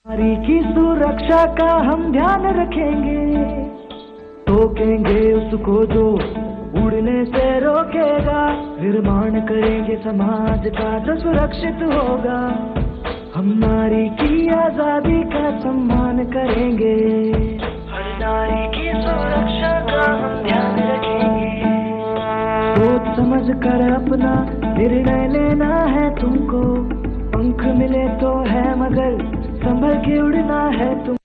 नारी की सुरक्षा का हम ध्यान रखेंगे, रोकेंगे उसको जो उड़ने से रोकेगा, निर्माण करेंगे समाज का जो सुरक्षित होगा। हम नारी की आजादी का सम्मान करेंगे, हर नारी की सुरक्षा का हम ध्यान रखेंगे। सोच समझ कर अपना निर्णय लेना है तुमको, पंख मिले तो है मगर संभल के उड़ना है तुम।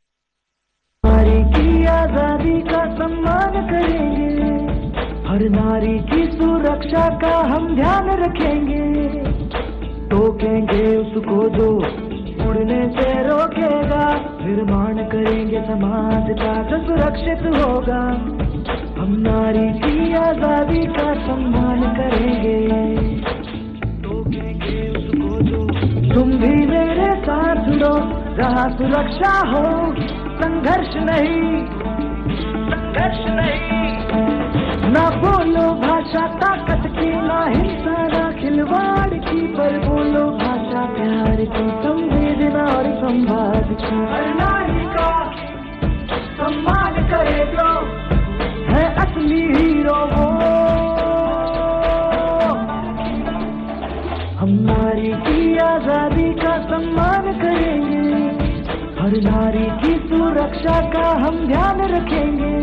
नारी की आजादी का सम्मान करेंगे, हर नारी की सुरक्षा का हम ध्यान रखेंगे, रोकेंगे उसको जो उड़ने से रोकेगा, निर्माण करेंगे समाज का जो सुरक्षित होगा। हम नारी की आजादी का सम्मान करेंगे, रोकेंगे उसको जो। तुम भी मेरे साथ जुड़ो, जहाँ सुरक्षा हो, संघर्ष नहीं, संघर्ष नहीं। ना बोलो भाषा ताकत की, ना हिंसा ना खिलवाड़ की, पर बोलो भाषा प्यार की, संवेदना और संवाद की। हर नारी का सम्मान करे जो है असली हीरो वो। हम नारी की आजादी का सम्मान करेंगे, हर नारी की सुरक्षा का हम ध्यान रखेंगे,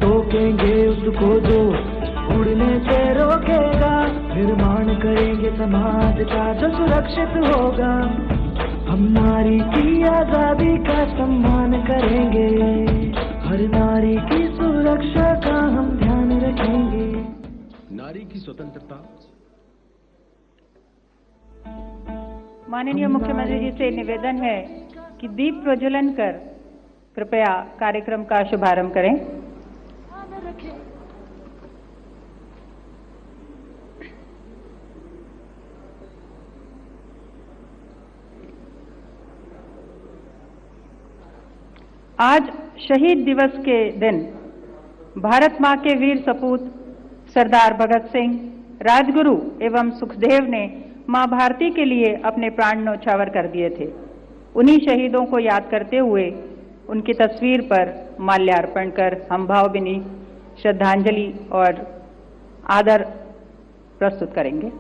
रोकेंगे उसको जो उड़ने से रोकेगा, निर्माण करेंगे समाज का जो सुरक्षित होगा। हम नारी की आजादी का सम्मान करेंगे, हर नारी की सुरक्षा का हम ध्यान रखेंगे। नारी की स्वतंत्रता। माननीय मुख्यमंत्री जी से निवेदन है कि दीप प्रज्वलन कर कृपया कार्यक्रम का शुभारंभ करें। आज शहीद दिवस के दिन भारत मां के वीर सपूत सरदार भगत सिंह, राजगुरु एवं सुखदेव ने मां भारती के लिए अपने प्राण न्यौछावर कर दिए थे। उन्हीं शहीदों को याद करते हुए उनकी तस्वीर पर माल्यार्पण कर हम भावभीनी श्रद्धांजलि और आदर प्रस्तुत करेंगे।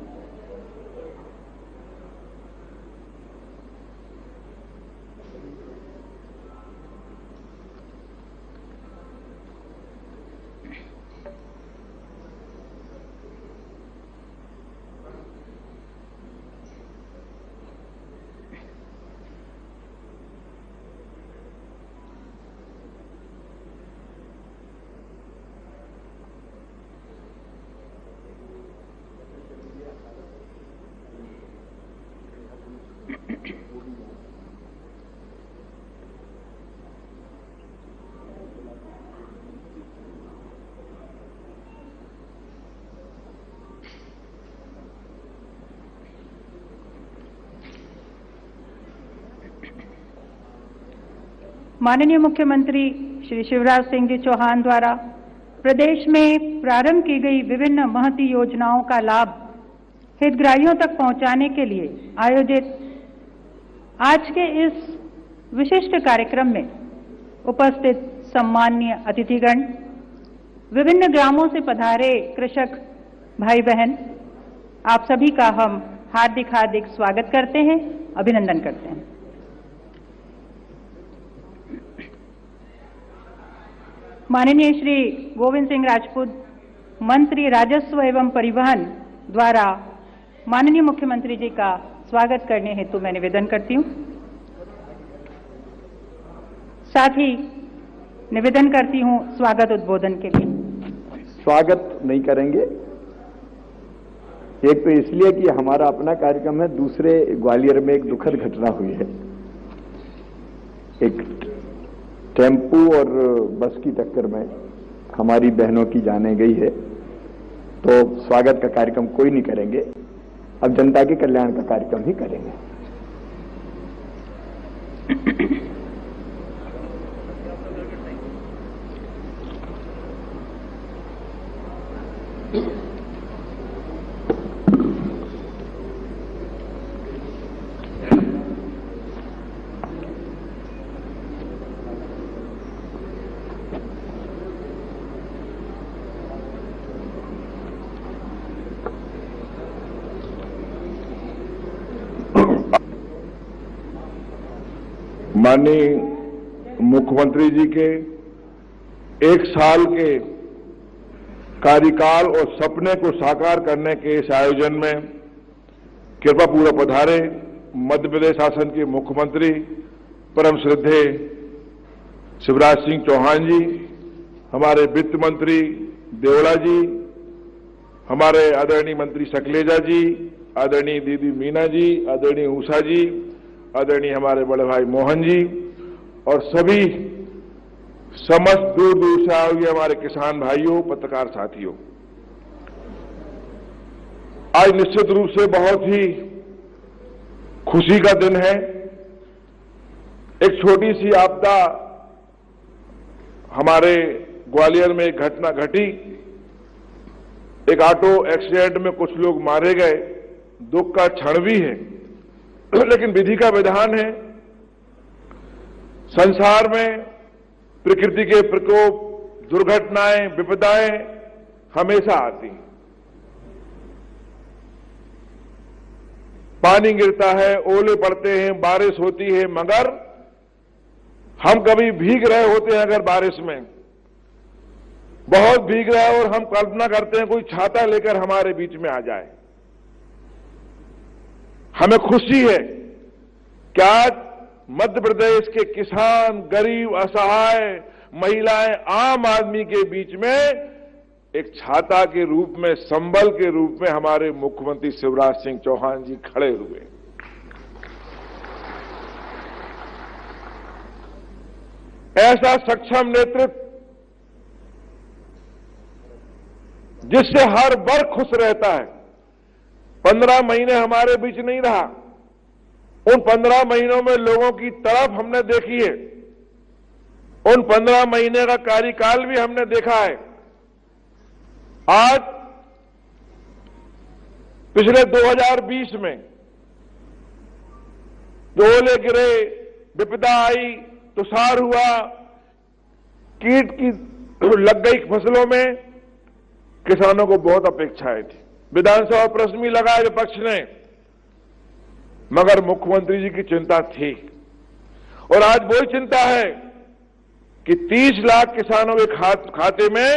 माननीय मुख्यमंत्री श्री शिवराज सिंह जी चौहान द्वारा प्रदेश में प्रारंभ की गई विभिन्न महती योजनाओं का लाभ हितग्राहियों तक पहुंचाने के लिए आयोजित आज के इस विशिष्ट कार्यक्रम में उपस्थित सम्माननीय अतिथिगण, विभिन्न ग्रामों से पधारे कृषक भाई बहन, आप सभी का हम हार्दिक हार्दिक स्वागत करते हैं, अभिनंदन करते हैं। माननीय श्री गोविंद सिंह राजपूत, मंत्री राजस्व एवं परिवहन द्वारा माननीय मुख्यमंत्री जी का स्वागत करने हेतु मैं निवेदन करती हूं। साथ ही निवेदन करती हूं स्वागत उद्बोधन के लिए। स्वागत नहीं करेंगे, एक तो इसलिए कि हमारा अपना कार्यक्रम है, दूसरे ग्वालियर में एक दुखद घटना हुई है। एक टेम्पू और बस की टक्कर में हमारी बहनों की जाने गई है, तो स्वागत का कार्यक्रम कोई नहीं करेंगे, अब जनता के कल्याण का कार्यक्रम ही करेंगे। माननीय मुख्यमंत्री जी के 1 साल के कार्यकाल और सपने को साकार करने के इस आयोजन में कृपा पूर्वक पधारे मध्य प्रदेश शासन के मुख्यमंत्री परम श्रद्धेय शिवराज सिंह चौहान जी, हमारे वित्त मंत्री देवड़ा जी, हमारे आदरणीय मंत्री सकलेजा जी, आदरणीय दीदी मीना जी, आदरणीय उषा जी, आदरणीय हमारे बड़े भाई मोहन जी और सभी समस्त दूर दूर से आए हुए हमारे किसान भाइयों, पत्रकार साथियों, आज निश्चित रूप से बहुत ही खुशी का दिन है। एक छोटी सी आपदा हमारे ग्वालियर में एक घटना घटी, एक ऑटो एक्सीडेंट में कुछ लोग मारे गए, दुख का क्षण भी है, लेकिन विधि का विधान है। संसार में प्रकृति के प्रकोप, दुर्घटनाएं, विपदाएं हमेशा आती हैं। पानी गिरता है, ओले पड़ते हैं, बारिश होती है, मगर हम कभी भीग रहे होते हैं अगर बारिश में बहुत भीग रहा है और हम कल्पना करते हैं कोई छाता लेकर हमारे बीच में आ जाए। हमें खुशी है कि आज मध्य प्रदेश के किसान, गरीब, असहाय, महिलाएं, आम आदमी के बीच में एक छाता के रूप में, संबल के रूप में हमारे मुख्यमंत्री शिवराज सिंह चौहान जी खड़े हुए। ऐसा सक्षम नेतृत्व जिससे हर वर्ग खुश रहता है। 15 महीने हमारे बीच नहीं रहा, उन 15 महीनों में लोगों की तरफ हमने देखी है, उन 15 महीने का कार्यकाल भी हमने देखा है। आज पिछले 2020 में ओले गिरे, विपदा आई, तुषार हुआ, कीट की लग गई फसलों में, किसानों को बहुत अपेक्षाएं थी। विधानसभा प्रश्न भी लगाए विपक्ष ने, मगर मुख्यमंत्री जी की चिंता थी और आज वही चिंता है कि 30 लाख किसानों के खाते में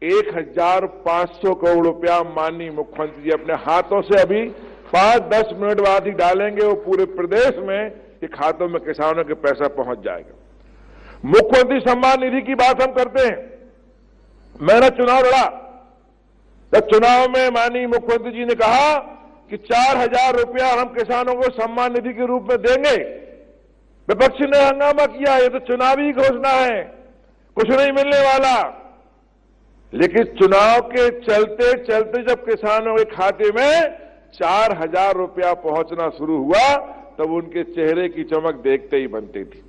1,500 करोड़ रुपया माननीय मुख्यमंत्री जी अपने हाथों से अभी 5-10 मिनट बाद ही डालेंगे और पूरे प्रदेश में ये खातों में किसानों के पैसा पहुंच जाएगा। मुख्यमंत्री सम्मान निधि की बात हम करते हैं। मैंने चुनाव लड़ा, तो चुनाव में माननीय मुख्यमंत्री जी ने कहा कि 4,000 रुपया हम किसानों को सम्मान निधि के रूप में देंगे। विपक्ष ने हंगामा किया, ये तो चुनावी घोषणा है, कुछ नहीं मिलने वाला। लेकिन चुनाव के चलते चलते जब किसानों के खाते में 4,000 रुपया पहुंचना शुरू हुआ, तब उनके चेहरे की चमक देखते ही बनती थी।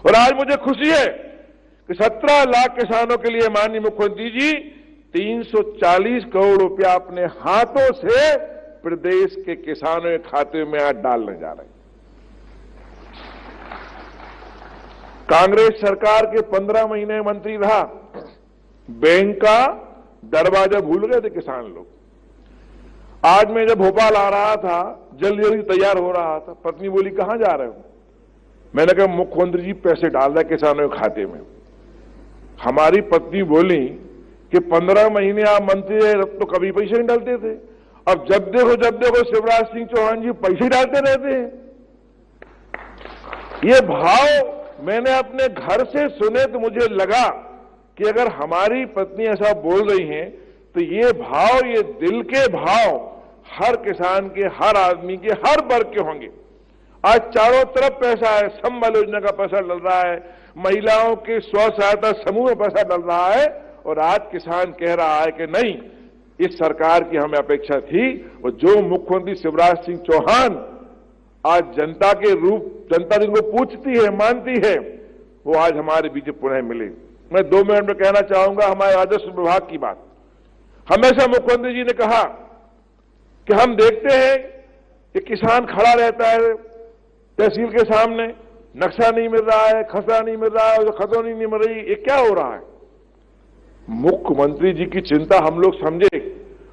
और आज मुझे खुशी है कि 17 लाख किसानों के लिए माननीय मुख्यमंत्री जी 340 करोड़ रुपया अपने हाथों से प्रदेश के किसानों के खाते में आज डालने जा रहे हैं। कांग्रेस सरकार के 15 महीने मंत्री रहा, बैंक का दरवाजा भूल गए थे किसान लोग। आज मैं जब भोपाल आ रहा था, जल्दी जल्दी तैयार हो रहा था, पत्नी बोली कहां जा रहे हो? मैंने कहा मुख्यमंत्री जी पैसे डाल रहे किसानों के खाते में। हमारी पत्नी बोली कि 15 महीने आप मंत्री रहे तो कभी पैसे नहीं डालते थे, अब जब देखो शिवराज सिंह चौहान जी पैसे डालते रहते हैं। ये भाव मैंने अपने घर से सुने तो मुझे लगा कि अगर हमारी पत्नी ऐसा बोल रही हैं तो ये भाव, ये दिल के भाव हर किसान के, हर आदमी के, हर वर्ग के होंगे। आज चारों तरफ पैसा है, संबल योजना का पैसा डल रहा है, महिलाओं के स्व सहायता समूह में पैसा डल रहा है, और आज किसान कह रहा है कि नहीं, इस सरकार की हमें अपेक्षा थी। और जो मुख्यमंत्री शिवराज सिंह चौहान आज जनता के रूप, जनता जिनको पूछती है, मानती है, वो आज हमारे बीच पुनः मिले। मैं 2 मिनट में कहना चाहूंगा हमारे राजस्व विभाग की बात। हमेशा मुख्यमंत्री जी ने कहा कि हम देखते हैं कि किसान खड़ा रहता है तहसील के सामने, नक्शा नहीं मिल रहा है, खसरा नहीं मिल रहा है, खतौनी नहीं मिल रही, ये क्या हो रहा है? मुख्यमंत्री जी की चिंता हम लोग समझे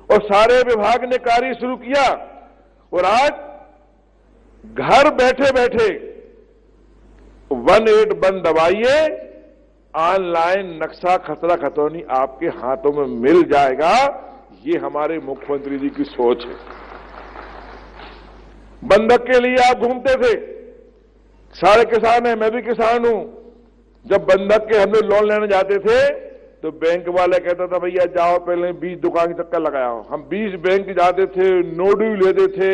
और सारे विभाग ने कार्य शुरू किया, और आज घर बैठे बैठे 181 दबाइए, ऑनलाइन नक्शा खतरा खतौनी आपके हाथों में मिल जाएगा। ये हमारे मुख्यमंत्री जी की सोच है। बंधक के लिए आप घूमते थे, सारे किसान हैं, मैं भी किसान हूं। जब बंधक के हम लोग लोन लेने जाते थे तो बैंक वाले कहता था भैया जाओ पहले 20 दुकान के चक्कर लगाओ। हम 20 बैंक जाते थे, नोडू लेते थे,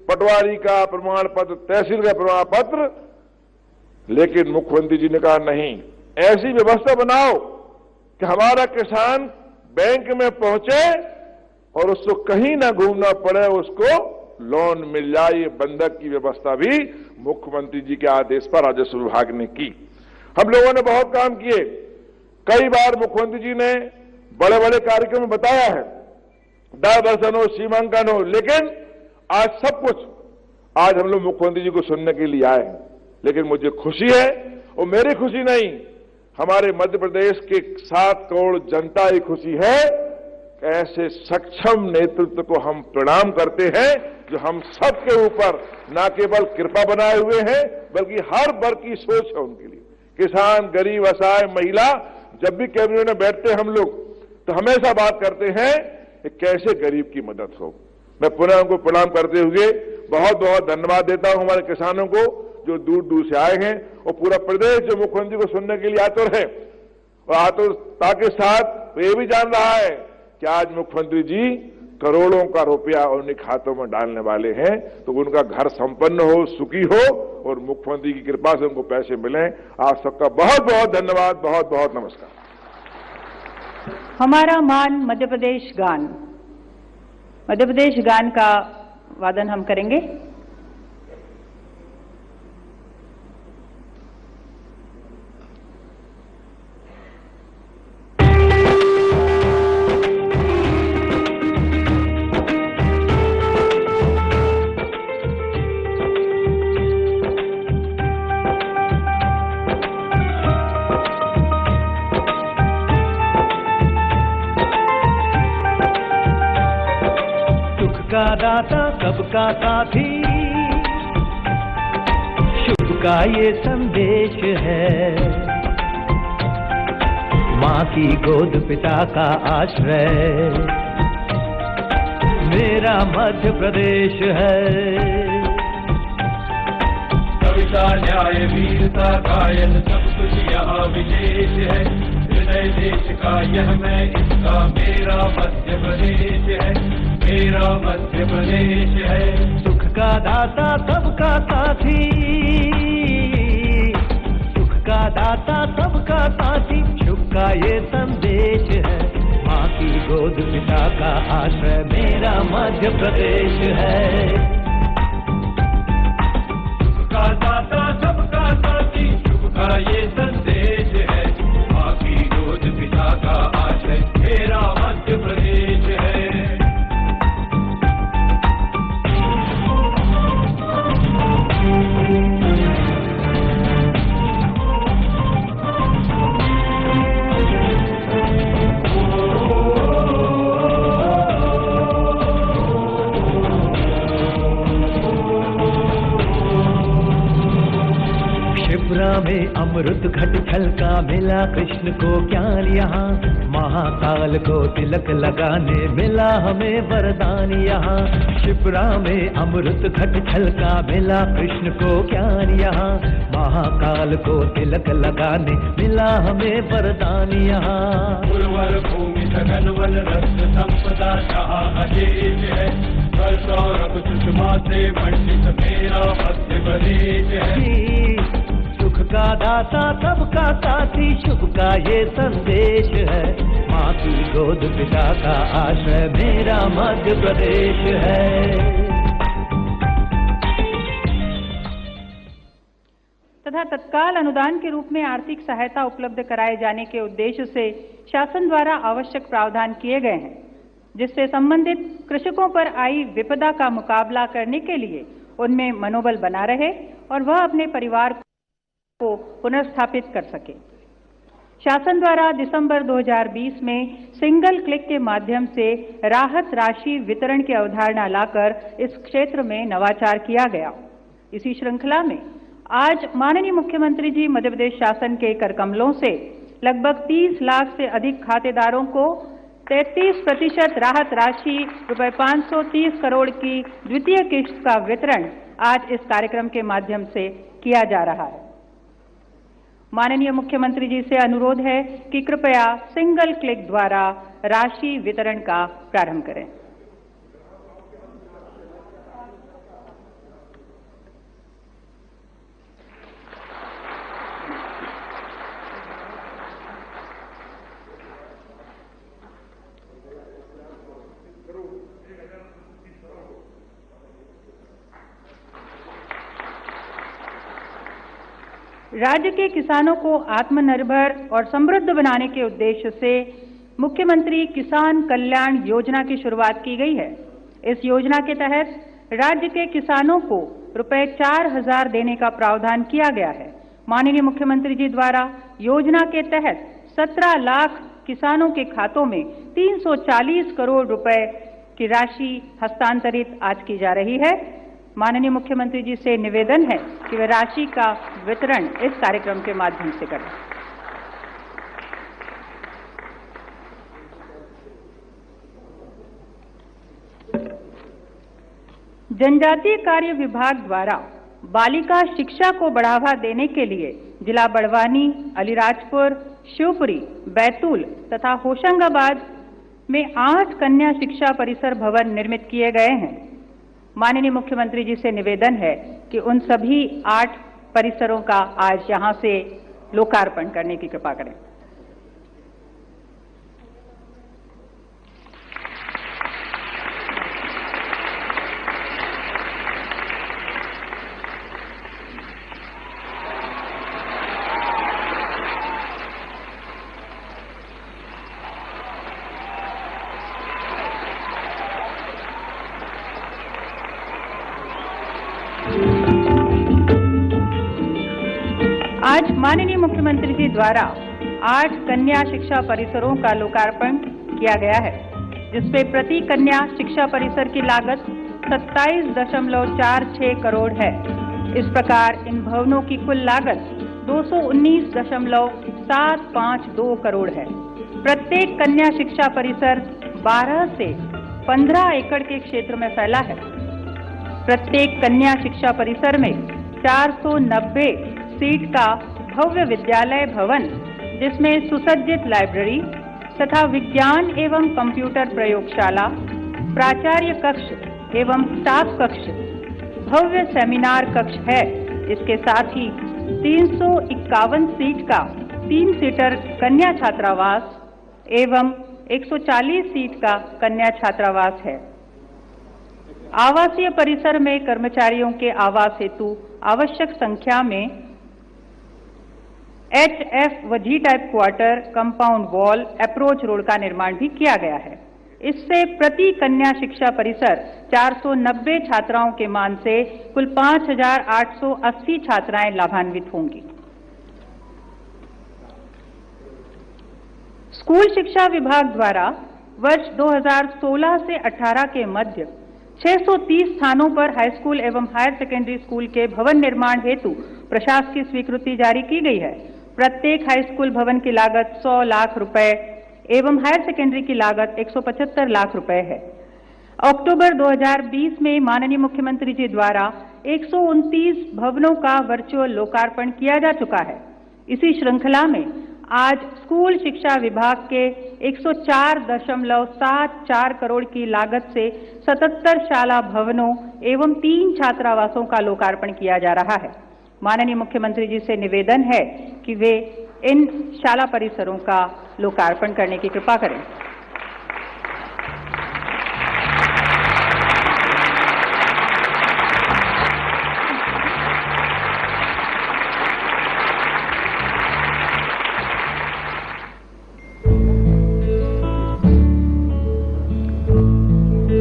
पटवारी का प्रमाण पत्र, तहसील का प्रमाण पत्र, लेकिन मुख्यमंत्री जी ने कहा नहीं, ऐसी व्यवस्था बनाओ कि हमारा किसान बैंक में पहुंचे और उसको कहीं ना घूमना पड़े, उसको लोन मिल जाए। ये बंधक की व्यवस्था भी मुख्यमंत्री जी के आदेश पर राजस्व विभाग ने की। हम लोगों ने बहुत काम किए। कई बार मुख्यमंत्री जी ने बड़े बड़े कार्यक्रम में बताया है, दर्शन हो, सीमांकन हो, लेकिन आज सब कुछ, आज हम लोग मुख्यमंत्री जी को सुनने के लिए आए हैं। लेकिन मुझे खुशी है, और मेरी खुशी नहीं, हमारे मध्य प्रदेश के 7 करोड़ जनता की खुशी है कि ऐसे सक्षम नेतृत्व को हम प्रणाम करते हैं जो हम सबके ऊपर न केवल कृपा बनाए हुए हैं बल्कि हर वर्ग की सोच है उनके लिए। किसान, गरीब, असहाय, महिला, जब भी कैबिनेट में बैठते हैं हम लोग तो हमेशा बात करते हैं कि कैसे गरीब की मदद हो। मैं पुनः उनको प्रणाम करते हुए बहुत बहुत धन्यवाद देता हूं हमारे किसानों को जो दूर दूर से आए हैं, और पूरा प्रदेश जो मुख्यमंत्री को सुनने के लिए आतुर है। और आतुरता के साथ ये भी जान रहा है कि आज मुख्यमंत्री जी करोड़ों का रुपया उनके खातों में डालने वाले हैं, तो उनका घर संपन्न हो, सुखी हो, और मुख्यमंत्री की कृपा से उनको पैसे मिलें। आप सबका बहुत बहुत धन्यवाद, बहुत बहुत नमस्कार। हमारा मान मध्य प्रदेश गान, मध्य प्रदेश गान का वादन हम करेंगे। का दाता सबका साथी, शुभ का ये संदेश है। माँ की गोद, पिता का आश्रय, मेरा मध्य प्रदेश है। कविता, न्याय, वीरता, गायन सब कुछ यहाँ विशेष है। हृदय देश का यह मैं, इसका मेरा मध्य प्रदेश है, मेरा मध्य प्रदेश है। सुख का दाता सबका साथी, सुख का दाता सबका साथी, शुभ का ये संदेश है। माँ की गोद, पिता का आश्रय, मेरा मध्य प्रदेश है। सुख का दाता सबका साथी, शुभ का ये संदेश है। माँ की गोद, पिता का आश्रय, मेरा मध्य प्रदेश है। शिप्रा में अमृत घट छलका, मिला कृष्ण को ज्ञान यहाँ। महाकाल को तिलक लगाने मिला हमें वरदान यहाँ। शिप्रा में अमृत घट छलका, मिला कृष्ण को ज्ञान यहाँ। महाकाल को तिलक लगाने मिला हमें वरदान यहाँ। उर्वर भूमि सघन वन, रत्न संपदा जहाँ अशेष है। सौरभ सुषमा से मंडित मेरा मध्य प्रदेश है। सुख का दाता सबका साथी, शुभ का ये संदेश है। माँ की गोद, पिता का आश्रय, मेरा मध्य प्रदेश है। तथा तत्काल अनुदान के रूप में आर्थिक सहायता उपलब्ध कराए जाने के उद्देश्य से शासन द्वारा आवश्यक प्रावधान किए गए हैं, जिससे संबंधित कृषकों पर आई विपदा का मुकाबला करने के लिए उनमें मनोबल बना रहे और वह अपने परिवार को पुनर्स्थापित कर सके। शासन द्वारा दिसंबर 2020 में सिंगल क्लिक के माध्यम से राहत राशि वितरण की अवधारणा लाकर इस क्षेत्र में नवाचार किया गया। इसी श्रृंखला में आज माननीय मुख्यमंत्री जी मध्य प्रदेश शासन के कर कमलों से लगभग 30 लाख से अधिक खातेदारों को 33% राहत राशि रुपए 530 करोड़ की द्वितीय किश्त का वितरण आज इस कार्यक्रम के माध्यम से किया जा रहा है। माननीय मुख्यमंत्री जी से अनुरोध है कि कृपया सिंगल क्लिक द्वारा राशि वितरण का प्रारंभ करें। राज्य के किसानों को आत्मनिर्भर और समृद्ध बनाने के उद्देश्य से मुख्यमंत्री किसान कल्याण योजना की शुरुआत की गई है। इस योजना के तहत राज्य के किसानों को रुपए 4,000 देने का प्रावधान किया गया है। माननीय मुख्यमंत्री जी द्वारा योजना के तहत 17 लाख किसानों के खातों में 340 करोड़ रुपए की राशि हस्तांतरित आज की जा रही है। माननीय मुख्यमंत्री जी से निवेदन है कि वे राशि का वितरण इस कार्यक्रम के माध्यम से करें। जनजातीय कार्य विभाग द्वारा बालिका शिक्षा को बढ़ावा देने के लिए जिला बड़वानी, अलीराजपुर, शिवपुरी, बैतूल तथा होशंगाबाद में 8 कन्या शिक्षा परिसर भवन निर्मित किए गए हैं। माननीय मुख्यमंत्री जी से निवेदन है कि उन सभी 8 परिसरों का आज यहां से लोकार्पण करने की कृपा करें। आज माननीय मुख्यमंत्री जी द्वारा 8 कन्या शिक्षा परिसरों का लोकार्पण किया गया है, जिसमें प्रति कन्या शिक्षा परिसर की लागत 27.46 करोड़ है। इस प्रकार इन भवनों की कुल लागत 219.752 करोड़ है। प्रत्येक कन्या शिक्षा परिसर 12 से 15 एकड़ के क्षेत्र में फैला है। प्रत्येक कन्या शिक्षा परिसर में 490 सीट का भव्य विद्यालय भवन, जिसमें सुसज्जित लाइब्रेरी तथा विज्ञान एवं कंप्यूटर प्रयोगशाला, प्राचार्य कक्ष एवं स्टाफ कक्ष, भव्य सेमिनार कक्ष है। इसके साथ ही 351 सीट का 3 सीटर कन्या छात्रावास एवं 140 सीट का कन्या छात्रावास है। आवासीय परिसर में कर्मचारियों के आवास हेतु आवश्यक संख्या में HF व G type quarter, compound wall, approach road का निर्माण भी किया गया है। इससे प्रति कन्या शिक्षा परिसर 490 छात्राओं के मान से कुल 5,880 छात्राएं लाभान्वित होंगी। स्कूल शिक्षा विभाग द्वारा वर्ष 2016 से 18 के मध्य 630 स्थानों पर हाई स्कूल एवं हायर सेकेंडरी स्कूल के भवन निर्माण हेतु प्रशासकीय स्वीकृति जारी की गई है। प्रत्येक हाई स्कूल भवन की लागत 100 लाख रुपए एवं हायर सेकेंडरी की लागत 175 लाख रुपए है। अक्टूबर 2020 में माननीय मुख्यमंत्री जी द्वारा 129 भवनों का वर्चुअल लोकार्पण किया जा चुका है। इसी श्रृंखला में आज स्कूल शिक्षा विभाग के 104.74 करोड़ की लागत से 77 शाला भवनों एवं 3 छात्रावासों का लोकार्पण किया जा रहा है। माननीय मुख्यमंत्री जी से निवेदन है कि वे इन शाला परिसरों का लोकार्पण करने की कृपा करें।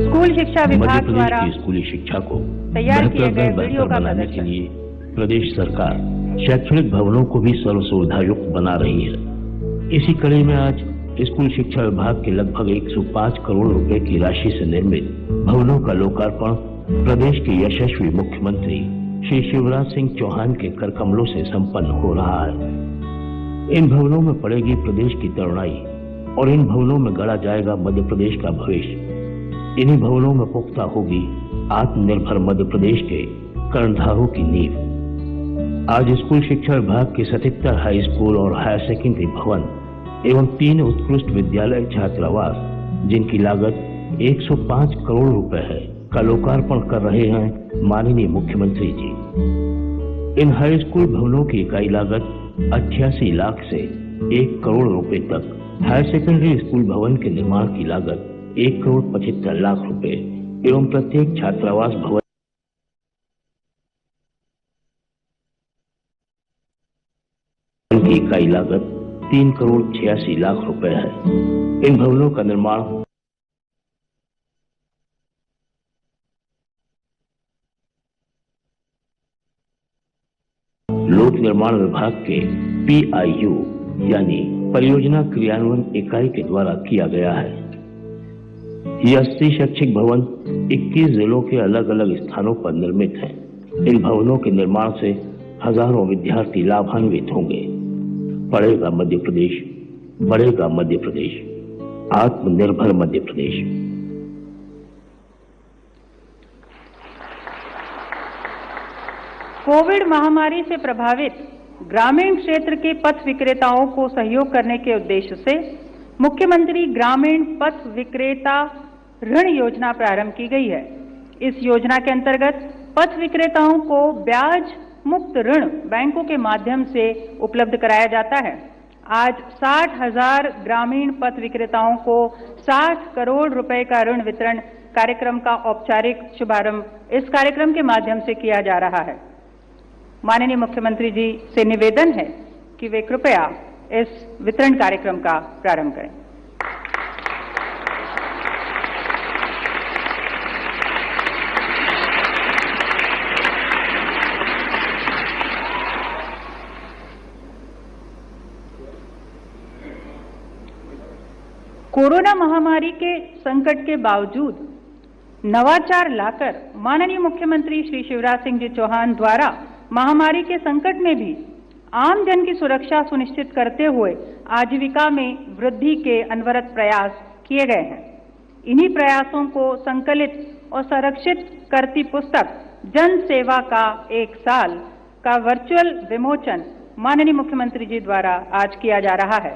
स्कूल शिक्षा विभाग द्वारा स्कूली शिक्षा को तैयार किए गए वीडियो का बनाने के लिए प्रदेश सरकार शैक्षणिक भवनों को भी सर्व सुविधा युक्त बना रही है। इसी कड़ी में आज स्कूल शिक्षा विभाग के लगभग 105 करोड़ रुपए की राशि से निर्मित भवनों का लोकार्पण प्रदेश के यशस्वी मुख्यमंत्री श्री शिवराज सिंह चौहान के कर कमलों से संपन्न हो रहा है। इन भवनों में पड़ेगी प्रदेश की तरुणाई और इन भवनों में गढ़ा जाएगा मध्य प्रदेश का भविष्य। इन्हीं भवनों में पुख्ता होगी आत्मनिर्भर मध्य प्रदेश के कर्णधारों की नींव। आज स्कूल शिक्षा विभाग के 77 हाई स्कूल और हायर सेकेंडरी भवन एवं 3 उत्कृष्ट विद्यालय छात्रावास जिनकी लागत 105 करोड़ रुपए है का लोकार्पण कर रहे हैं माननीय मुख्यमंत्री जी। इन हाई स्कूल भवनों की इकाई लागत 88 लाख से 1 करोड़ रुपए तक, हायर सेकेंडरी स्कूल भवन के निर्माण की लागत 1 करोड़ 75 लाख रुपए एवं प्रत्येक छात्रावास भवन की इकाई लागत 3 करोड़ 86 लाख रुपए है। इन भवनों का निर्माण लोक निर्माण विभाग के PIU यानी परियोजना क्रियान्वयन इकाई के द्वारा किया गया है। ये 80 शैक्षिक भवन 21 जिलों के अलग अलग स्थानों पर निर्मित हैं। इन भवनों के निर्माण से हजारों विद्यार्थी लाभान्वित होंगे। पढ़ेगा मध्य प्रदेश, बढ़ेगा मध्य प्रदेश, आत्मनिर्भर मध्य प्रदेश। कोविड महामारी से प्रभावित ग्रामीण क्षेत्र के पथ विक्रेताओं को सहयोग करने के उद्देश्य से मुख्यमंत्री ग्रामीण पथ विक्रेता ऋण योजना प्रारंभ की गई है। इस योजना के अंतर्गत पथ विक्रेताओं को ब्याज मुक्त ऋण बैंकों के माध्यम से उपलब्ध कराया जाता है। आज 60,000 ग्रामीण पथ विक्रेताओं को 60 करोड़ रुपए का ऋण वितरण कार्यक्रम का औपचारिक शुभारंभ इस कार्यक्रम के माध्यम से किया जा रहा है। माननीय मुख्यमंत्री जी से निवेदन है कि वे कृपया इस वितरण कार्यक्रम का प्रारंभ करें। कोरोना महामारी के संकट के बावजूद नवाचार लाकर माननीय मुख्यमंत्री श्री शिवराज सिंह जी चौहान द्वारा महामारी के संकट में भी आम जन की सुरक्षा सुनिश्चित करते हुए आजीविका में वृद्धि के अनवरत प्रयास किए गए हैं। इन्हीं प्रयासों को संकलित और संरक्षित करती पुस्तक जन सेवा का 1 साल का वर्चुअल विमोचन माननीय मुख्यमंत्री जी द्वारा आज किया जा रहा है।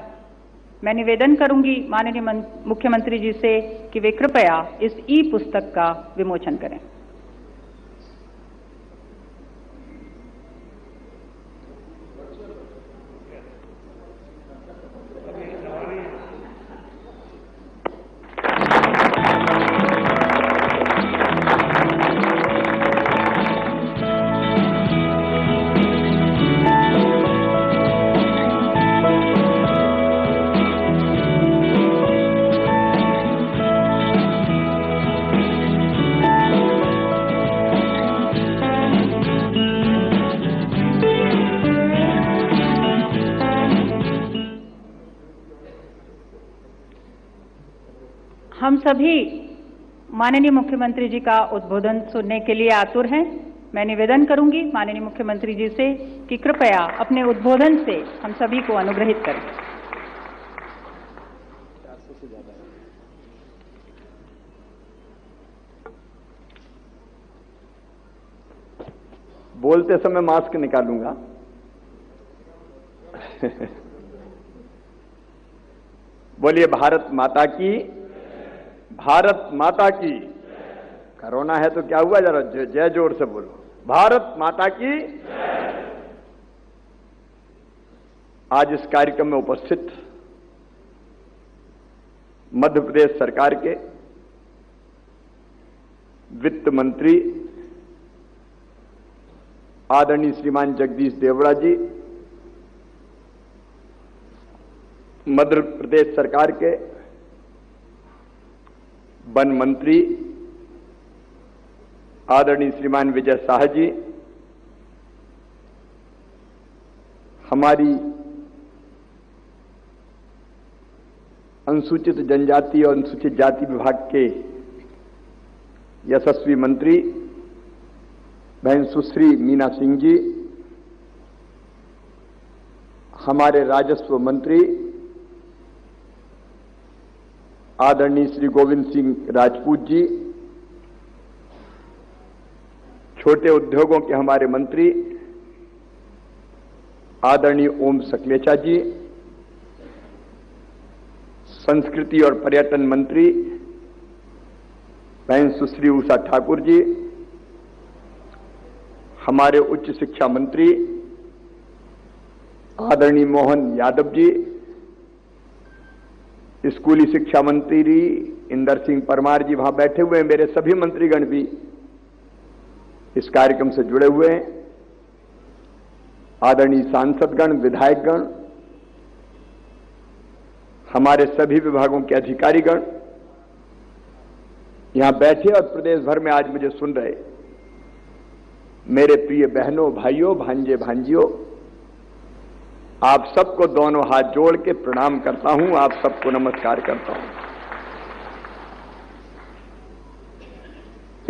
मैं निवेदन करूंगी माननीय मुख्यमंत्री जी से कि वे कृपया इस पुस्तक का विमोचन करें। हम सभी माननीय मुख्यमंत्री जी का उद्बोधन सुनने के लिए आतुर हैं। मैं निवेदन करूंगी माननीय मुख्यमंत्री जी से कि कृपया अपने उद्बोधन से हम सभी को अनुग्रहित करें। बोलते समय मास्क निकालूंगा। बोलिए भारत माता की, भारत माता की। कोरोना है तो क्या हुआ, जरा जय जोर से बोलो, भारत माता की। आज इस कार्यक्रम में उपस्थित मध्य प्रदेश सरकार के वित्त मंत्री आदरणीय श्रीमान जगदीश देवड़ा जी, मध्य प्रदेश सरकार के वन मंत्री आदरणीय श्रीमान विजय शाह जी, हमारी अनुसूचित जनजाति और अनुसूचित जाति विभाग के यशस्वी मंत्री बहन सुश्री मीना सिंह जी, हमारे राजस्व मंत्री आदरणीय श्री गोविंद सिंह राजपूत जी, छोटे उद्योगों के हमारे मंत्री आदरणीय ओम सकलेचा जी, संस्कृति और पर्यटन मंत्री बहन सुश्री उषा ठाकुर जी, हमारे उच्च शिक्षा मंत्री आदरणीय मोहन यादव जी, स्कूली शिक्षा मंत्री इंदर सिंह परमार जी वहां बैठे हुए हैं, मेरे सभी मंत्रीगण भी इस कार्यक्रम से जुड़े हुए हैं, आदरणीय सांसदगण, विधायकगण, हमारे सभी विभागों के अधिकारीगण यहां बैठे और प्रदेश भर में आज मुझे सुन रहे मेरे प्रिय बहनों, भाइयों, भांजे, भांजियों, आप सबको दोनों हाथ जोड़ के प्रणाम करता हूं, आप सबको नमस्कार करता हूं।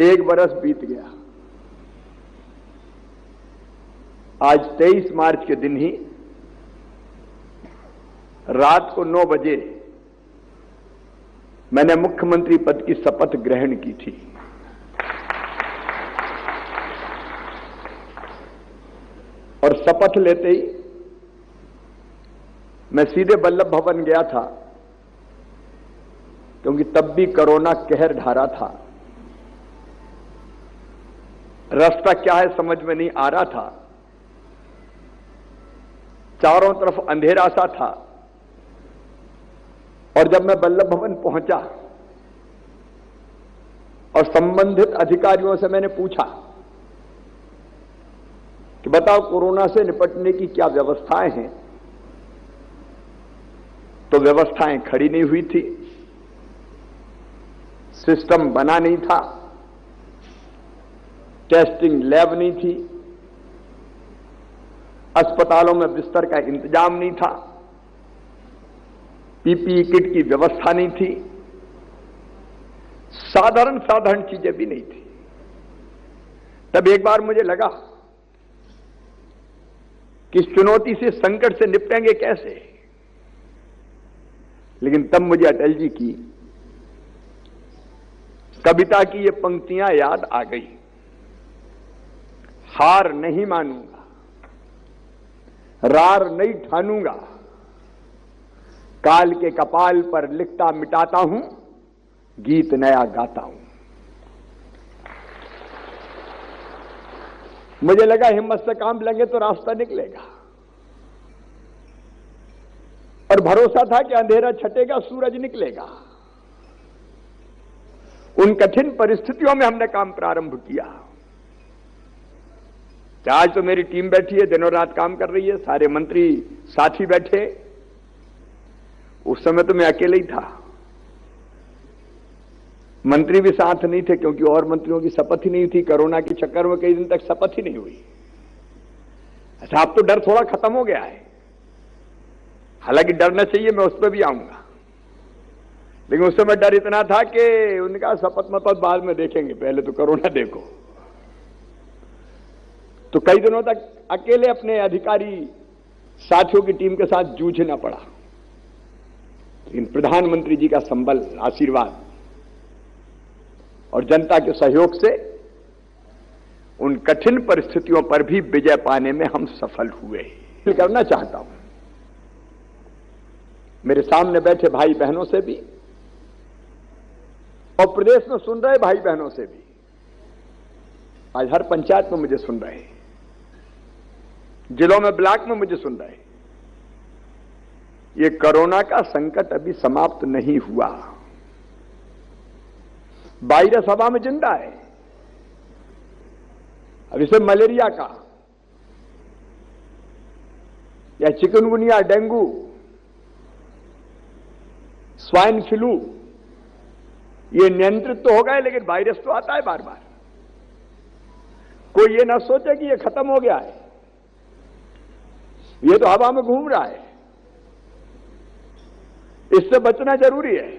एक बरस बीत गया। आज 23 मार्च के दिन ही रात को 9 बजे मैंने मुख्यमंत्री पद की शपथ ग्रहण की थी। और शपथ लेते ही मैं सीधे वल्लभ भवन गया था, क्योंकि तब भी कोरोना कहर ढा था। रास्ता क्या है समझ में नहीं आ रहा था, चारों तरफ अंधेरा सा था। और जब मैं वल्लभ भवन पहुंचा और संबंधित अधिकारियों से मैंने पूछा कि बताओ कोरोना से निपटने की क्या व्यवस्थाएं हैं, तो व्यवस्थाएं खड़ी नहीं हुई थी, सिस्टम बना नहीं था, टेस्टिंग लैब नहीं थी, अस्पतालों में बिस्तर का इंतजाम नहीं था, पीपीई किट की व्यवस्था नहीं थी, साधारण चीजें भी नहीं थी। तब एक बार मुझे लगा कि इस चुनौती से, संकट से निपटेंगे कैसे। लेकिन तब मुझे अटल जी की कविता की ये पंक्तियां याद आ गई, हार नहीं मानूंगा, रार नहीं ठानूंगा, काल के कपाल पर लिखता मिटाता हूं, गीत नया गाता हूं। मुझे लगा हिम्मत से काम लेंगे तो रास्ता निकलेगा, और भरोसा था कि अंधेरा छटेगा, सूरज निकलेगा। उन कठिन परिस्थितियों में हमने काम प्रारंभ किया। आज तो मेरी टीम बैठी है, दिनों रात काम कर रही है, सारे मंत्री साथी बैठे। उस समय तो मैं अकेले ही था, मंत्री भी साथ नहीं थे, क्योंकि और मंत्रियों की शपथ ही नहीं थी। कोरोना के चक्कर में कई दिन तक शपथ ही नहीं हुई। अच्छा, अब तो डर थोड़ा खत्म हो गया है, हालांकि डरना चाहिए, मैं उस पर भी आऊंगा। लेकिन उस समय डर इतना था कि उनका शपथ मत बाद में देखेंगे, पहले तो कोरोना देखो। तो कई दिनों तक अकेले अपने अधिकारी साथियों की टीम के साथ जूझना पड़ा। लेकिन प्रधानमंत्री जी का संबल, आशीर्वाद और जनता के सहयोग से उन कठिन परिस्थितियों पर भी विजय पाने में हम सफल हुए। करना चाहता हूं मेरे सामने बैठे भाई बहनों से भी, और प्रदेश में सुन रहे भाई बहनों से भी। आज हर पंचायत में मुझे सुन रहे, जिलों में, ब्लॉक में मुझे सुन रहे। ये कोरोना का संकट अभी समाप्त नहीं हुआ, वायरस हवा में जिंदा है। अब इसे मलेरिया का या चिकनगुनिया, डेंगू, स्वाइन फ्लू, ये नियंत्रित तो हो गए, लेकिन वायरस तो आता है बार बार। कोई ये ना सोचे कि ये खत्म हो गया है, ये तो हवा में घूम रहा है, इससे बचना जरूरी है।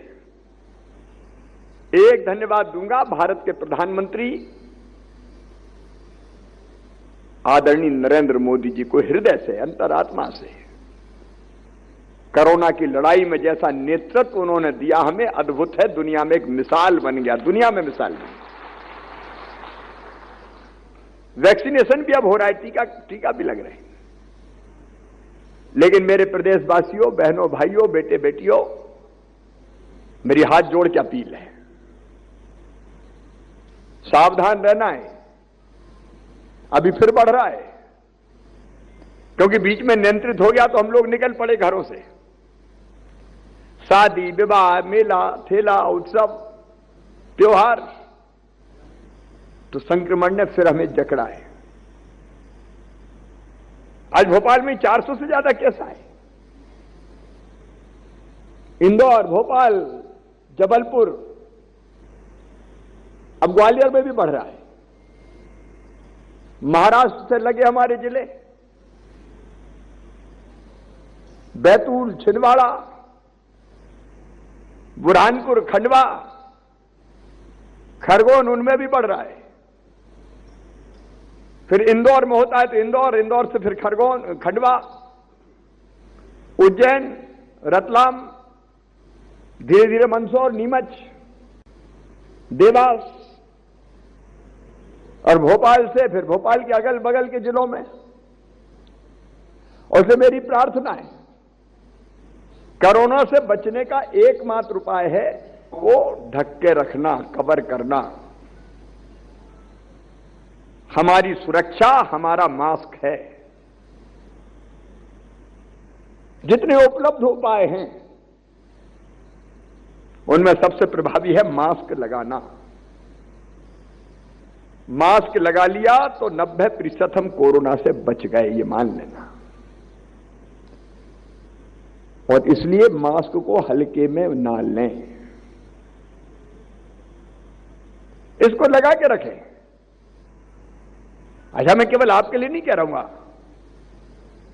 एक धन्यवाद दूंगा भारत के प्रधानमंत्री आदरणीय नरेंद्र मोदी जी को हृदय से, अंतरात्मा से कोरोना की लड़ाई में जैसा नेतृत्व उन्होंने दिया हमें, अद्भुत है। दुनिया में एक मिसाल बन गया, दुनिया में मिसाल बन गया। वैक्सीनेशन भी अब हो रहा है, टीका भी लग रहे हैं। लेकिन मेरे प्रदेशवासियों, बहनों, भाइयों, बेटे बेटियों, मेरी हाथ जोड़ के अपील है, सावधान रहना है। अभी फिर बढ़ रहा है, क्योंकि बीच में नियंत्रित हो गया तो हम लोग निकल पड़े घरों से। शादी, विवाह, मेला, ठेला, उत्सव, त्योहार, तो संक्रमण ने फिर हमें जकड़ा है। आज भोपाल में 400 से ज्यादा केस आए। इंदौर, भोपाल, जबलपुर, अब ग्वालियर में भी बढ़ रहा है। महाराष्ट्र से लगे हमारे जिले, बैतूल, छिंदवाड़ा, बुरहानपुर, खंडवा, खरगोन, उनमें भी बढ़ रहा है। फिर इंदौर में होता है तो इंदौर से फिर खरगोन, खंडवा, उज्जैन, रतलाम, धीरे धीरे मंदसौर, नीमच, देवास, और भोपाल से फिर भोपाल के अगल बगल के जिलों में। और से मेरी प्रार्थना है, कोरोना से बचने का एकमात्र उपाय है वो ढक के रखना, कवर करना। हमारी सुरक्षा हमारा मास्क है। जितने उपलब्ध उपाय हैं उनमें सबसे प्रभावी है मास्क लगाना। मास्क लगा लिया तो 90% हम कोरोना से बच गए, ये मान लेना। और इसलिए मास्क को हल्के में ना लें, इसको लगा के रखें। अच्छा, मैं केवल आपके लिए नहीं कह रहा हूं,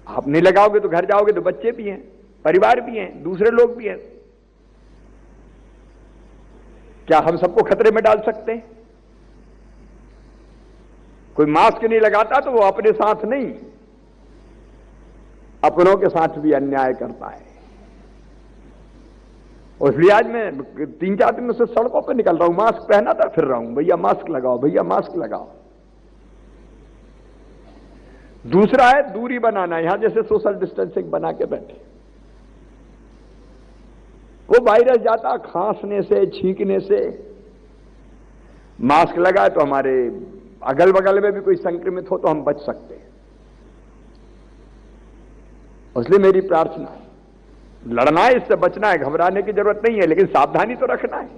आप नहीं लगाओगे तो घर जाओगे तो बच्चे भी हैं, परिवार भी हैं, दूसरे लोग भी हैं। क्या हम सबको खतरे में डाल सकते हैं? कोई मास्क नहीं लगाता तो वो अपने साथ नहीं, अपनों के साथ भी अन्याय करता है। और इसलिए आज मैं 3-4 दिनों से सड़कों पर निकल रहा हूं, मास्क पहना था, फिर रहा हूं, भैया मास्क लगाओ, भैया मास्क लगाओ। दूसरा है दूरी बनाना। यहां जैसे सोशल डिस्टेंसिंग बना के बैठे, वो वायरस जाता खांसने से, छींकने से। मास्क लगाए तो हमारे अगल बगल में भी कोई संक्रमित हो तो हम बच सकते हैं। इसलिए मेरी प्रार्थना है, लड़ना है, इससे बचना है, घबराने की जरूरत नहीं है, लेकिन सावधानी तो रखना है।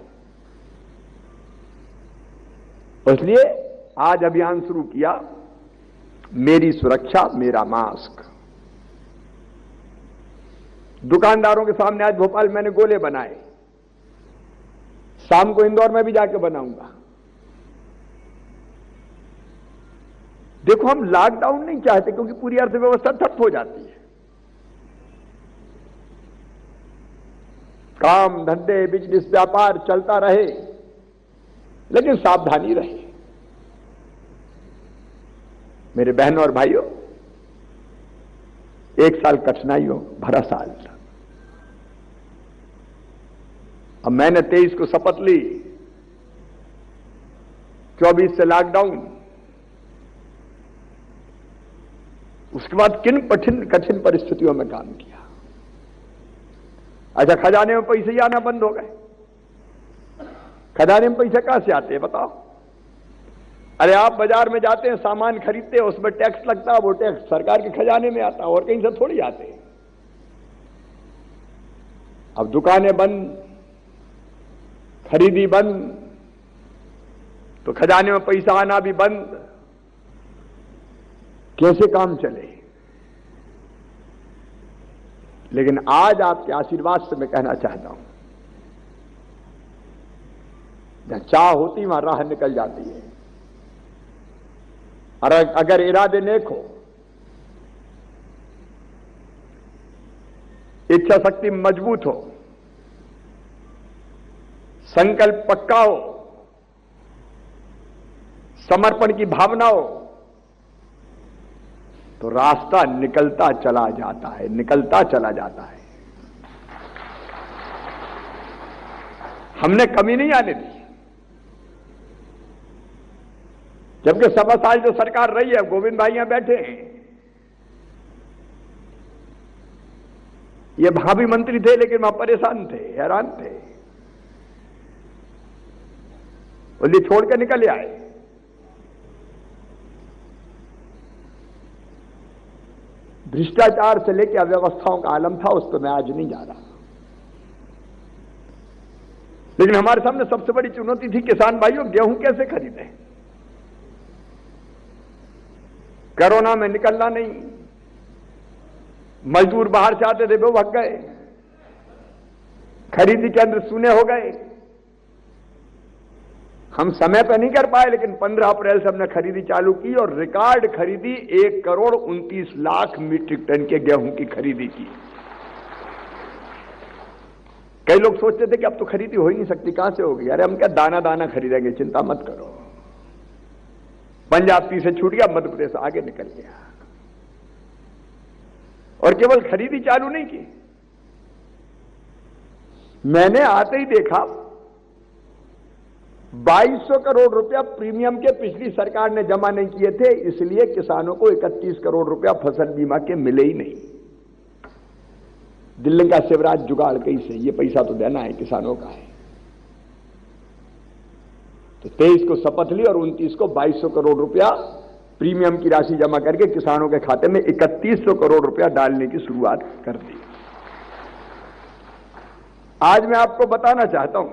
इसलिए आज अभियान शुरू किया, मेरी सुरक्षा मेरा मास्क। दुकानदारों के सामने आज भोपाल मैंने गोले बनाए, शाम को इंदौर में भी जाके बनाऊंगा। देखो, हम लॉकडाउन नहीं चाहते क्योंकि पूरी अर्थव्यवस्था ठप हो जाती है। काम धंधे, बिजनेस, व्यापार चलता रहे, लेकिन सावधानी रहे। मेरे बहनों और भाइयों, 1 साल कठिनाइयों भरा साल। अब मैंने 23 को शपथ ली, 24 से लॉकडाउन। उसके बाद किन कठिन परिस्थितियों में काम किया। अच्छा, खजाने में पैसे ही आना बंद हो गए। खजाने में पैसे कहां से आते हैं बताओ? अरे आप बाजार में जाते हैं, सामान खरीदते हैं, उसमें टैक्स लगता है, वो टैक्स सरकार के खजाने में आता है, और कहीं से थोड़ी आते हैं। अब दुकानें बंद, खरीदी बंद, तो खजाने में पैसा आना भी बंद। कैसे काम चले? लेकिन आज आपके आशीर्वाद से मैं कहना चाहता हूं, जहां चाह होती वहां राह निकल जाती है। और अगर इरादे नेक हो, इच्छा शक्ति मजबूत हो, संकल्प पक्का हो, समर्पण की भावना हो, तो रास्ता निकलता चला जाता है, निकलता चला जाता है। हमने कमी नहीं आने दी, जबकि 7 साल जो सरकार रही है, गोविंद भाई यहां बैठे हैं, ये भाभी मंत्री थे लेकिन वहां परेशान थे, हैरान थे, बोलिए छोड़ के निकल आए। भ्रष्टाचार से लेकर अव्यवस्थाओं का आलम था, उस पर मैं आज नहीं जा रहा, लेकिन हमारे सामने सबसे बड़ी चुनौती थी किसान भाइयों गेहूं कैसे खरीदें। कोरोना में निकलना नहीं, मजदूर बाहर से आते थे वो भाग गए, खरीदी केंद्र शून्य हो गए। हम समय पर नहीं कर पाए, लेकिन 15 अप्रैल से हमने खरीदी चालू की और रिकॉर्ड खरीदी 1,29,00,000 मीट्रिक टन के गेहूं की खरीदी की। कई लोग सोचते थे कि अब तो खरीदी हो ही नहीं सकती, कहां से होगी। अरे हम क्या दाना दाना खरीदेंगे, चिंता मत करो। पंजाब पीछे छूट गया, मध्य प्रदेश आगे निकल गया। और केवल खरीदी चालू नहीं की, मैंने आते ही देखा 2200 करोड़ रुपया प्रीमियम के पिछली सरकार ने जमा नहीं किए थे, इसलिए किसानों को 31 करोड़ रुपया फसल बीमा के मिले ही नहीं। दिल्ली का शिवराज जुगाड़ कैसे, ये पैसा तो देना है, किसानों का है। तो 23 को शपथ ली और 29 को 2200 करोड़ रुपया प्रीमियम की राशि जमा करके किसानों के खाते में 3100 करोड़ रुपया डालने की शुरुआत कर दी। आज मैं आपको बताना चाहता हूं,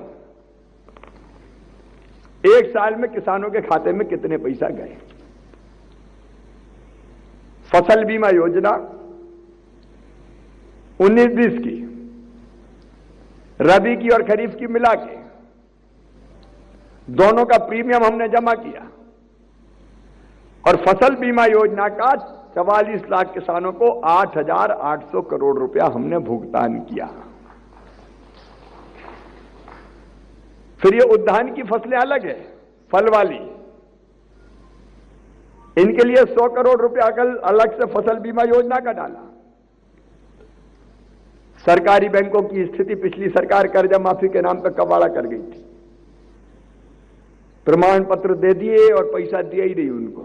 एक साल में किसानों के खाते में कितने पैसा गए। फसल बीमा योजना 19-20 की, रबी की और खरीफ की मिला के दोनों का प्रीमियम हमने जमा किया और फसल बीमा योजना का 44 लाख किसानों को 8,800 करोड़ रुपया हमने भुगतान किया। फिर ये उद्यान की फसलें अलग है, फल वाली, इनके लिए 100 करोड़ रुपया अलग से फसल बीमा योजना का डाला। सरकारी बैंकों की स्थिति पिछली सरकार कर्जा माफी के नाम पर कबाड़ा कर गई थी, प्रमाण पत्र दे दिए और पैसा दिया ही नहीं उनको।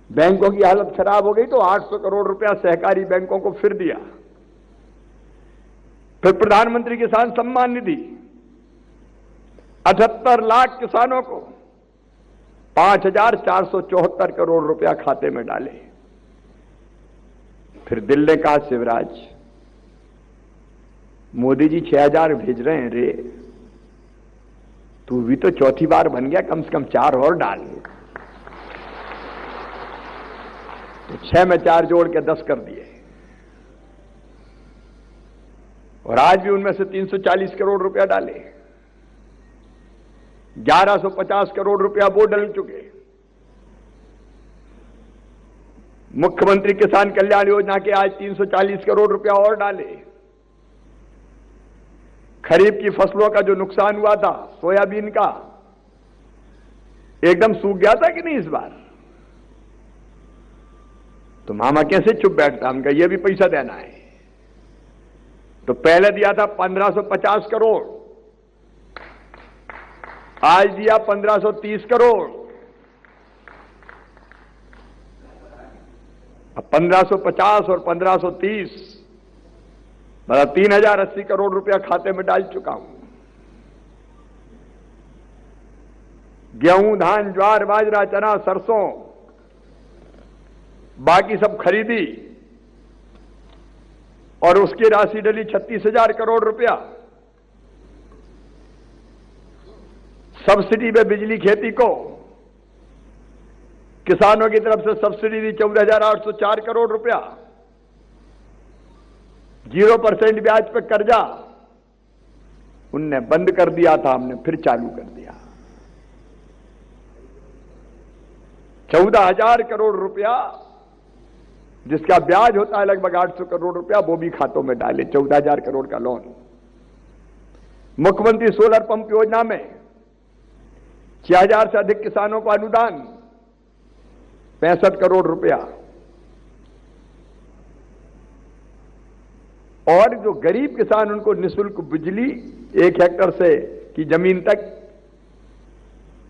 बैंकों की हालत खराब हो गई तो 800 करोड़ रुपया सहकारी बैंकों को फिर दिया। फिर प्रधानमंत्री किसान सम्मान निधि 78 लाख किसानों को 5,474 करोड़ रुपया खाते में डाले। फिर दिल्ली का शिवराज, मोदी जी 6,000 भेज रहे हैं रे, तू भी तो चौथी बार बन गया, कम से कम 4 और डाल। तो 6 में 4 जोड़ के 10 कर दिए और आज भी उनमें से 340 करोड़ रुपया डाले। 1150 करोड़ रुपया वो डल चुके। मुख्यमंत्री किसान कल्याण योजना के आज 340 करोड़ रुपया और डाले। खरीफ की फसलों का जो नुकसान हुआ था, सोयाबीन का, एकदम सूख गया था कि नहीं इस बार, तो मामा कैसे चुप बैठता, हमका ये भी पैसा देना है। तो पहले दिया था 1550 करोड़, आज दिया 1530 करोड़। अब 1550 और 1530 मतलब 3,080 करोड़ रुपया खाते में डाल चुका हूं। गेहूं, धान, ज्वार, बाजरा, चना, सरसों, बाकी सब खरीदी और उसकी राशि डली 36,000 करोड़ रुपया। सब्सिडी पे बिजली खेती को किसानों की तरफ से सब्सिडी दी 14,804 करोड़ रुपया। 0% ब्याज पे कर्जा उनने बंद कर दिया था, हमने फिर चालू कर दिया। 14,000 करोड़ रुपया जिसका ब्याज होता है लगभग 800 करोड़ रुपया, वो भी खातों में डाले। 14,000 करोड़ का लोन। मुख्यमंत्री सोलर पंप योजना में 6,000 से अधिक किसानों को अनुदान 65 करोड़ रुपया। और जो गरीब किसान उनको निःशुल्क बिजली 1 हेक्टेयर से की जमीन तक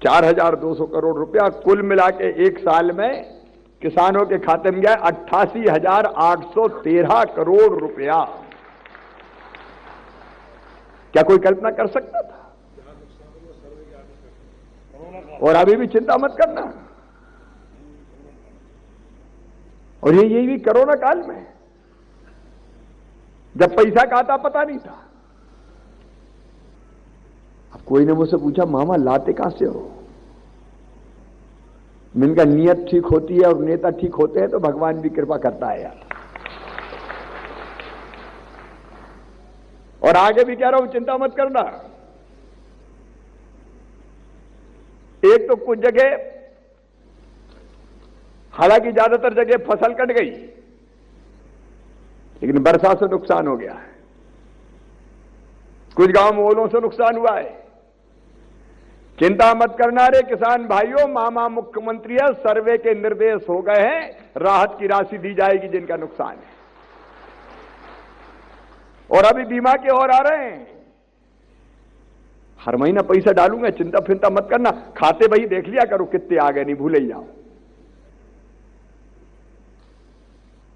4,200 करोड़ रुपया, कुल मिला के एक साल में किसानों के खाते में गया 88,813 करोड़ रुपया। क्या कोई कल्पना कर सकता था? और अभी भी चिंता मत करना। और ये भी कोरोना काल में, जब पैसा का आता पता नहीं था। अब कोई ने मुझसे पूछा, मामा लाते कहां से हो? इनका नियत ठीक होती है और नेता ठीक होते हैं तो भगवान भी कृपा करता है यार। और आगे भी कह रहा हूं, चिंता मत करना। एक तो कुछ जगह, हालांकि ज्यादातर जगह फसल कट गई, लेकिन वर्षा से नुकसान हो गया है। कुछ गांव में ओलों से नुकसान हुआ है। चिंता मत करना रे किसान भाइयों, मामा मुख्यमंत्री है, सर्वे के निर्देश हो गए हैं, राहत की राशि दी जाएगी जिनका नुकसान है। और अभी बीमा के और आ रहे हैं, हर महीना पैसा डालूंगा, चिंता फिंता मत करना। खाते वही देख लिया करो कितने आ गए, नहीं भूले ही जाओ।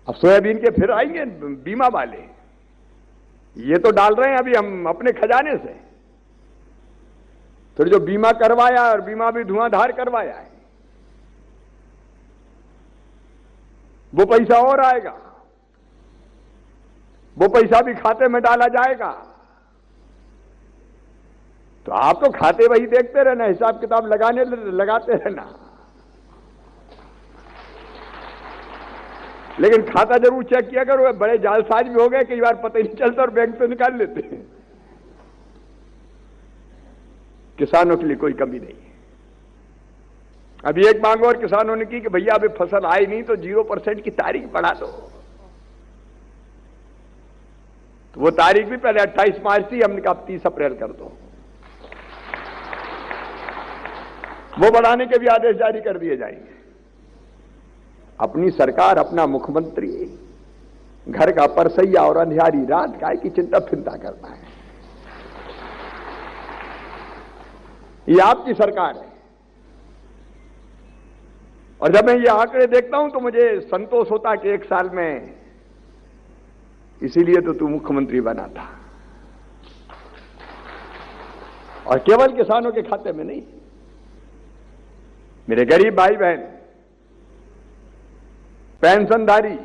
अब सोयाबीन के फिर आएंगे बीमा वाले, ये तो डाल रहे हैं अभी हम अपने खजाने से। फिर जो बीमा करवाया, और बीमा भी धुआंधार करवाया है, वो पैसा और आएगा, वो पैसा भी खाते में डाला जाएगा। तो आप तो खाते वही देखते रहना, हिसाब किताब लगाते रहना, लेकिन खाता जरूर चेक किया करो। बड़े जालसाज भी हो गए, कई बार पता ही नहीं चलता और बैंक से निकाल लेते हैं। किसानों के लिए कोई कमी नहीं है। अभी एक मांग और किसानों ने की कि भैया अभी फसल आई नहीं तो 0% की तारीख बढ़ा दो। तो वो तारीख भी पहले 28 मार्च थी, हमने कहा 30 अप्रैल कर दो। वो बढ़ाने के भी आदेश जारी कर दिए जाएंगे। अपनी सरकार, अपना मुख्यमंत्री घर का परसैया और अंधियारी रात का की चिंता फिंता करता है। ये आपकी सरकार है। और जब मैं ये आंकड़े देखता हूं तो मुझे संतोष होता कि एक साल में, इसीलिए तो तू मुख्यमंत्री बना था। और केवल किसानों के खाते में नहीं, मेरे गरीब भाई बहन, पेंशनधारी,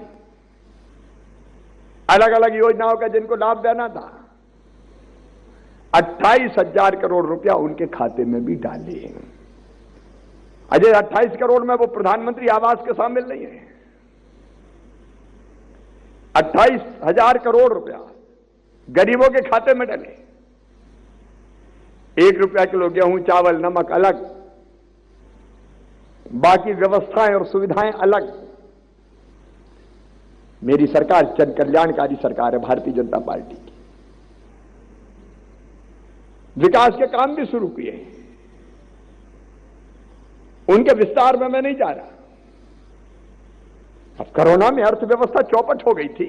अलग अलग योजनाओं का जिनको लाभ देना था, 28,000 करोड़ रुपया उनके खाते में भी डाले। अजय 28 करोड़ में वो प्रधानमंत्री आवास के शामिल नहीं है। 28,000 करोड़ रुपया गरीबों के खाते में डाले। 1 रुपया किलो गेहूं, चावल, नमक अलग, बाकी व्यवस्थाएं और सुविधाएं अलग। मेरी सरकार जन कल्याणकारी सरकार है, भारतीय जनता पार्टी की। विकास के काम भी शुरू किए, उनके विस्तार में मैं नहीं जा रहा। अब कोरोना में अर्थव्यवस्था चौपट हो गई थी,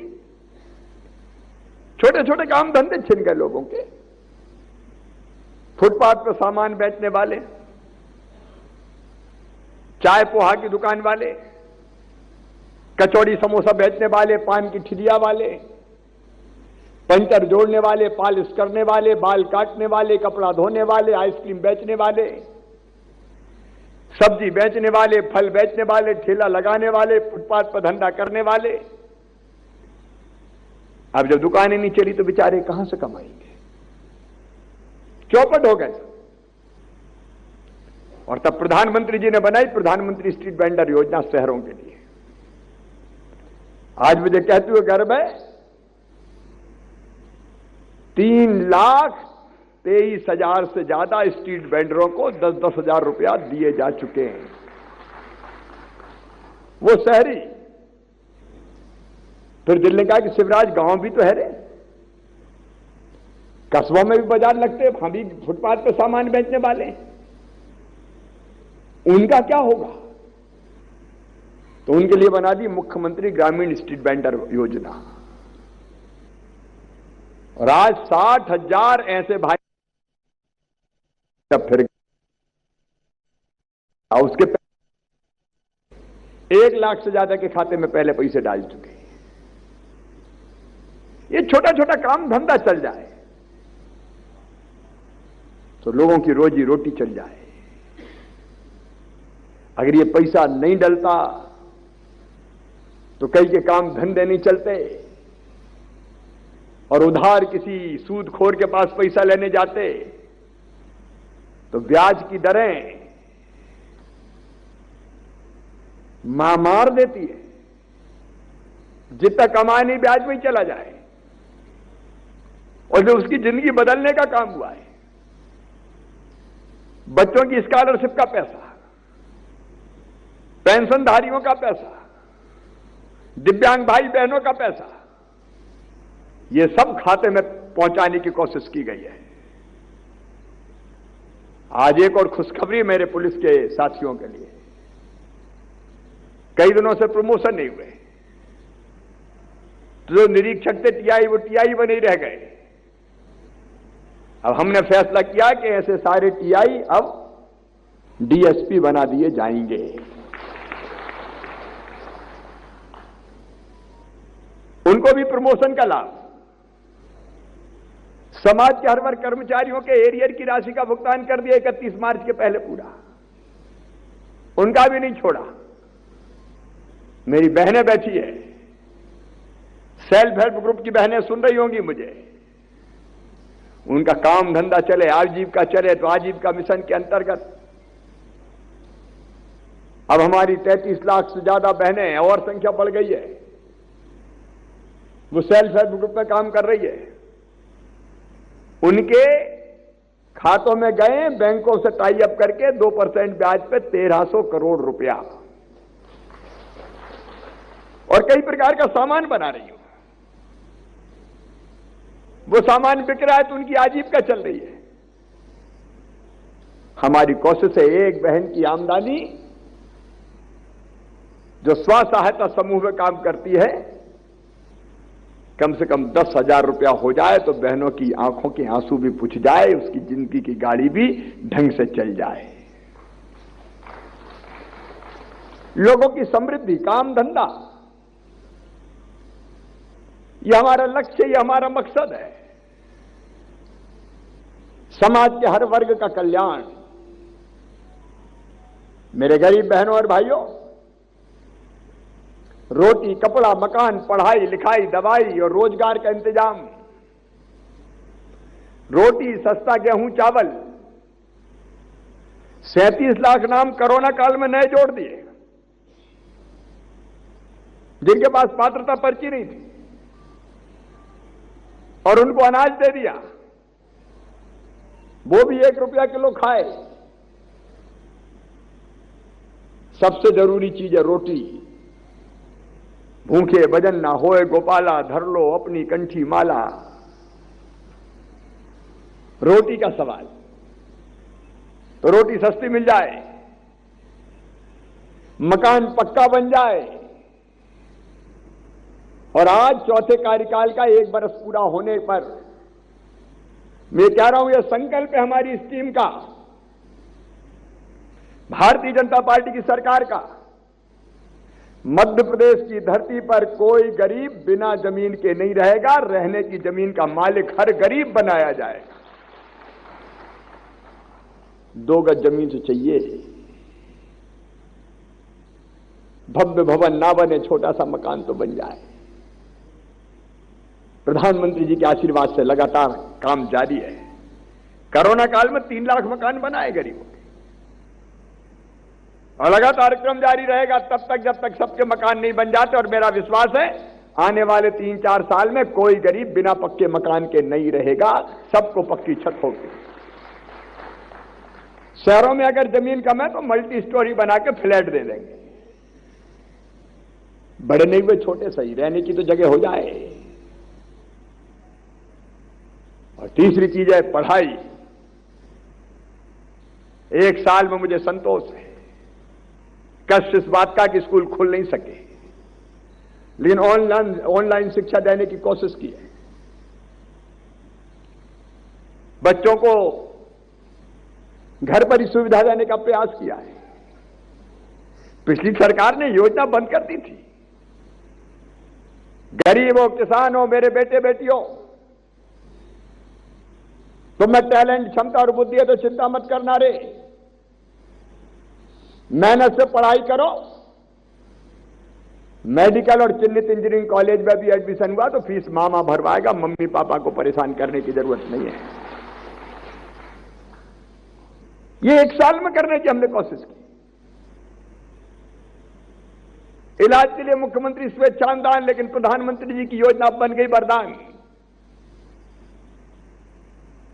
छोटे छोटे काम धंधे छिन गए लोगों के। फुटपाथ पर सामान बेचने वाले, चाय पोहा की दुकान वाले, कचौड़ी समोसा बेचने वाले, पान की ठिलिया वाले, पंचर जोड़ने वाले, पॉलिश करने वाले, बाल काटने वाले, कपड़ा धोने वाले, आइसक्रीम बेचने वाले, सब्जी बेचने वाले, फल बेचने वाले, ठेला लगाने वाले, फुटपाथ पर धंधा करने वाले। अब जब दुकानें नहीं चली तो बेचारे कहां से कमाएंगे? चौपट हो गए। और तब प्रधानमंत्री जी ने बनाई प्रधानमंत्री स्ट्रीट वेंडर योजना शहरों के लिए। आज मुझे कहते हुए गर्व है, 3,23,000 से ज्यादा स्ट्रीट वेंडरों को 10-10 हजार रुपया दिए जा चुके हैं। वो शहरी। फिर दिल ने कहा कि शिवराज गांव भी तो है रे, कस्बों में भी बाजार लगते, वहां भी फुटपाथ पे सामान बेचने वाले, उनका क्या होगा? तो उनके लिए बना दी मुख्यमंत्री ग्रामीण स्ट्रीट वेंडर योजना। और आज 60,000 ऐसे भाई फिर उसके 1 लाख से ज्यादा के खाते में पहले पैसे डाल चुके हैं। ये छोटा छोटा काम धंधा चल जाए तो लोगों की रोजी रोटी चल जाए। अगर ये पैसा नहीं डलता तो कई के काम धंधे नहीं चलते और उधार किसी सूदखोर के पास पैसा लेने जाते तो ब्याज की दरें मार देती है। जितना कमानी ब्याज में ही चला जाए और जो उसकी जिंदगी बदलने का काम हुआ है। बच्चों की स्कॉलरशिप का पैसा, पेंशनधारियों का पैसा, दिव्यांग भाई बहनों का पैसा, ये सब खाते में पहुंचाने की कोशिश की गई है। आज एक और खुशखबरी मेरे पुलिस के साथियों के लिए, कई दिनों से प्रमोशन नहीं हुए तो जो निरीक्षक थे टीआई वो टीआई बने रह गए। अब हमने फैसला किया कि ऐसे सारे टीआई अब डीएसपी बना दिए जाएंगे। उनको भी प्रमोशन का लाभ, समाज के हर वर्ग कर्मचारियों के एरियर की राशि का भुगतान कर दिया 31 मार्च के पहले पूरा, उनका भी नहीं छोड़ा। मेरी बहनें बैठी है, सेल्फ हेल्प ग्रुप की बहनें सुन रही होंगी मुझे, उनका काम धंधा चले, आजीविका चले तो आजीविका मिशन के अंतर्गत अब हमारी 33 लाख से ज्यादा बहनें हैं और संख्या बढ़ गई है, वो सेल्फ हेल्प ग्रुप में काम कर रही है। उनके खातों में गए बैंकों से टाई अप करके 2% ब्याज पे 1300 करोड़ रुपया और कई प्रकार का सामान बना रही हूं। वो सामान बिक रहा है तो उनकी आजीविका चल रही है। हमारी कोशिश है एक बहन की आमदनी जो स्व सहायता समूह में काम करती है कम से कम 10,000 रुपया हो जाए तो बहनों की आंखों के आंसू भी पुछ जाए, उसकी जिंदगी की गाड़ी भी ढंग से चल जाए। लोगों की समृद्धि, काम धंधा, यह हमारा लक्ष्य, यह हमारा मकसद है। समाज के हर वर्ग का कल्याण। मेरे गरीब बहनों और भाइयों, रोटी, कपड़ा, मकान, पढ़ाई लिखाई, दवाई और रोजगार का इंतजाम, रोटी, सस्ता गेहूं चावल, 37 लाख नाम कोरोना काल में नए जोड़ दिए जिनके पास पात्रता पर्ची नहीं थी और उनको अनाज दे दिया, वो भी 1 रुपया किलो खाए। सबसे जरूरी चीज है रोटी। भूखे भजन ना होए गोपाला, धर लो अपनी कंठी माला। रोटी का सवाल, तो रोटी सस्ती मिल जाए, मकान पक्का बन जाए। और आज चौथे कार्यकाल का 1 बरस पूरा होने पर मैं कह रहा हूं, यह संकल्प है हमारी इस टीम का, भारतीय जनता पार्टी की सरकार का। मध्य प्रदेश की धरती पर कोई गरीब बिना जमीन के नहीं रहेगा, रहने की जमीन का मालिक हर गरीब बनाया जाएगा। 2 गज जमीन से चाहिए, भव्य भवन ना बने, छोटा सा मकान तो बन जाए। प्रधानमंत्री जी के आशीर्वाद से लगातार काम जारी है। कोरोना काल में 3 लाख मकान बनाए गरीबों के और लगातार क्रम जारी रहेगा तब तक जब तक सबके मकान नहीं बन जाते। और मेरा विश्वास है आने वाले 3-4 साल में कोई गरीब बिना पक्के मकान के नहीं रहेगा, सबको पक्की छत होगी। शहरों में अगर जमीन कम है तो मल्टी स्टोरी बना के फ्लैट दे देंगे, बड़े नहीं हुए छोटे सही, रहने की तो जगह हो जाए। और तीसरी चीज है पढ़ाई। 1 साल में मुझे संतोष है, कष्ट इस बात का कि स्कूल खुल नहीं सके, लेकिन ऑनलाइन शिक्षा देने की कोशिश की है। बच्चों को घर पर ही सुविधा देने का प्रयास किया है। पिछली सरकार ने योजना बंद कर दी थी। गरीबों, किसानों, मेरे बेटे बेटियों, तुम्हें टैलेंट, क्षमता और बुद्धि है तो चिंता मत करना रे, मेहनत से पढ़ाई करो। मेडिकल और चिन्हित इंजीनियरिंग कॉलेज में भी एडमिशन हुआ तो फीस मामा भरवाएगा, मम्मी पापा को परेशान करने की जरूरत नहीं है। ये 1 साल में करने की हमने कोशिश की। इलाज के लिए मुख्यमंत्री स्वेच्छादान, लेकिन प्रधानमंत्री जी की योजना बन गई वरदान।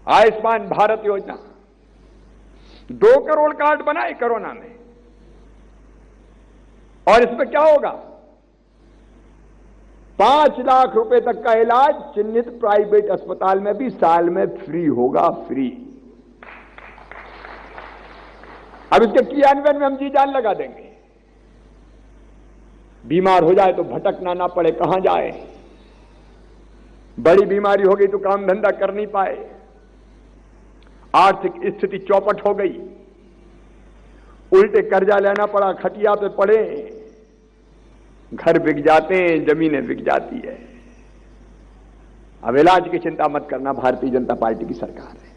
आयुष्मान भारत योजना, 2 करोड़ कार्ड बनाए कोरोना में, और इसमें क्या होगा, 5 लाख रुपए तक का इलाज चिन्हित प्राइवेट अस्पताल में भी साल में फ्री होगा, फ्री। अब इसके क्रियान्वयन में हम जी जान लगा देंगे। बीमार हो जाए तो भटकना ना पड़े, कहां जाए। बड़ी बीमारी हो गई तो काम धंधा कर नहीं पाए, आर्थिक स्थिति चौपट हो गई, उल्टे कर्जा लेना पड़ा, खटिया पे पड़े, घर बिक जाते हैं, जमीनें बिक जाती है। अब इलाज की चिंता मत करना, भारतीय जनता पार्टी की सरकार है,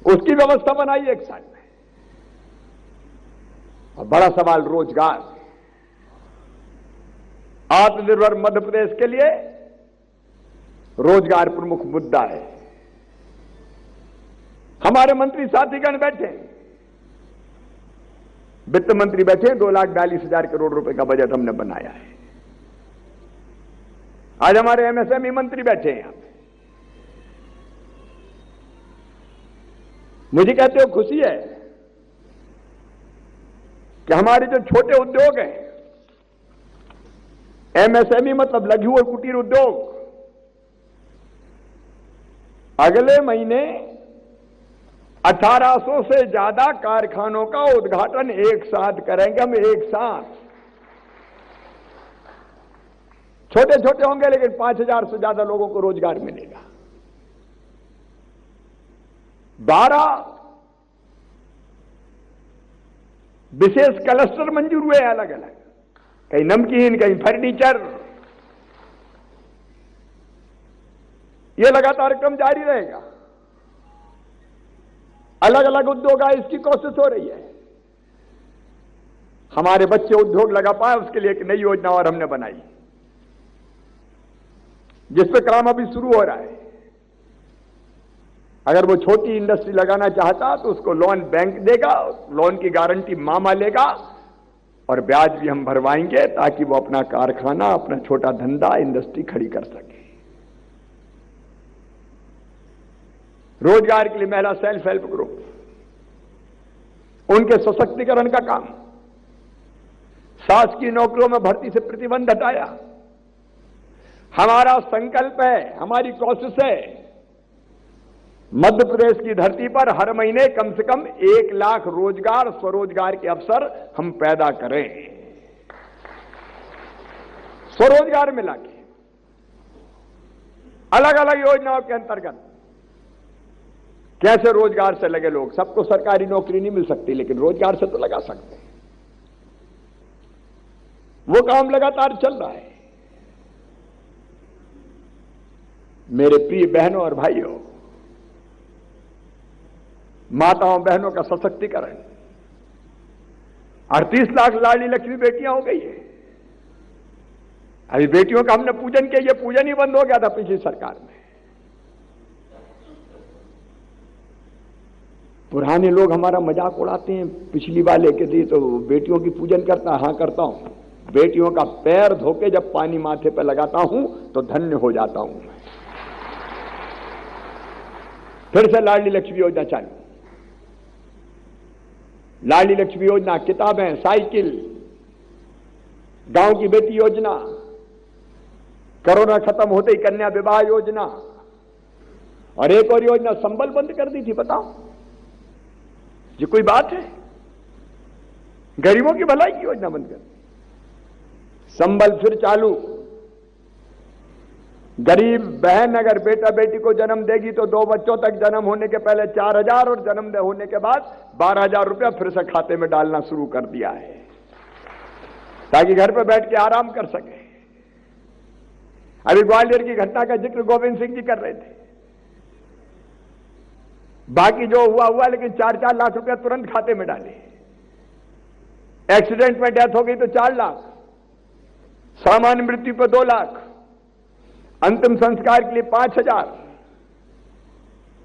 उसकी व्यवस्था बनाई 1 साल में। और बड़ा सवाल रोजगार, आत्मनिर्भर मध्य प्रदेश के लिए रोजगार प्रमुख मुद्दा है। हमारे मंत्री साथीगण बैठे, वित्त मंत्री बैठे, 2,42,000 करोड़ रुपए का बजट हमने बनाया है। आज हमारे एमएसएमई मंत्री बैठे हैं यहां पे। मुझे कहते हो खुशी है कि हमारे जो छोटे उद्योग हैं, एमएसएमई मतलब लघु और कुटीर उद्योग, अगले महीने 1800 से ज्यादा कारखानों का उद्घाटन एक साथ करेंगे हम, एक साथ। छोटे छोटे होंगे लेकिन 5,000 से ज्यादा लोगों को रोजगार मिलेगा। 12 विशेष क्लस्टर मंजूर हुए हैं अलग अलग, कहीं नमकीन, कहीं फर्नीचर। यह लगातार क्रम जारी रहेगा। अलग अलग उद्योग आए, इसकी कोशिश हो रही है। हमारे बच्चे उद्योग लगा पाए, उसके लिए एक नई योजना और हमने बनाई, जिस पे काम अभी शुरू हो रहा है। अगर वो छोटी इंडस्ट्री लगाना चाहता तो उसको लोन बैंक देगा, लोन की गारंटी मामा लेगा और ब्याज भी हम भरवाएंगे, ताकि वो अपना कारखाना, अपना छोटा धंधा, इंडस्ट्री खड़ी कर सके। रोजगार के लिए महिला सेल्फ हेल्प ग्रुप, उनके सशक्तिकरण का काम। शासकीय नौकरियों में भर्ती से प्रतिबंध हटाया। हमारा संकल्प है, हमारी कोशिश है, मध्य प्रदेश की धरती पर हर महीने कम से कम 1 लाख रोजगार, स्वरोजगार के अवसर हम पैदा करें। स्वरोजगार मिला के अलग अलग योजनाओं के अंतर्गत कैसे रोजगार से लगे लोग। सबको सरकारी नौकरी नहीं मिल सकती, लेकिन रोजगार से तो लगा सकते हैं। वो काम लगातार चल रहा है। मेरे प्रिय बहनों और भाइयों, माताओं बहनों का सशक्तिकरण, 38 लाख लाडली लक्ष्मी बेटियां हो गई है। अभी बेटियों का हमने पूजन किया, ये पूजन ही बंद हो गया था पिछली सरकार में। पुराने लोग हमारा मजाक उड़ाते हैं, पिछली वाले के लिए तो बेटियों की पूजन करता। हां करता हूं, बेटियों का पैर धोके जब पानी माथे पर लगाता हूं तो धन्य हो जाता हूं मैं। फिर से लाडली लक्ष्मी योजना चालू। लाडली लक्ष्मी योजना, किताबें, साइकिल, गांव की बेटी योजना, कोरोना खत्म होते ही कन्या विवाह योजना, और एक और योजना संबल बंद कर दी थी। बताओ, ये कोई बात है? गरीबों की भलाई की योजना बंद कर दी। संबल फिर चालू। गरीब बहन अगर बेटा बेटी को जन्म देगी तो 2 बच्चों तक जन्म होने के पहले 4,000 और जन्म होने के बाद 12,000 रुपया फिर से खाते में डालना शुरू कर दिया है, ताकि घर पर बैठ के आराम कर सके। अभी ग्वालियर की घटना का जिक्र गोविंद सिंह जी कर रहे थे। बाकी जो हुआ, लेकिन 4-4 लाख रुपया तुरंत खाते में डाले। एक्सीडेंट में डेथ हो गई तो 4 लाख, सामान्य मृत्यु पर 2 लाख, अंतिम संस्कार के लिए 5,000।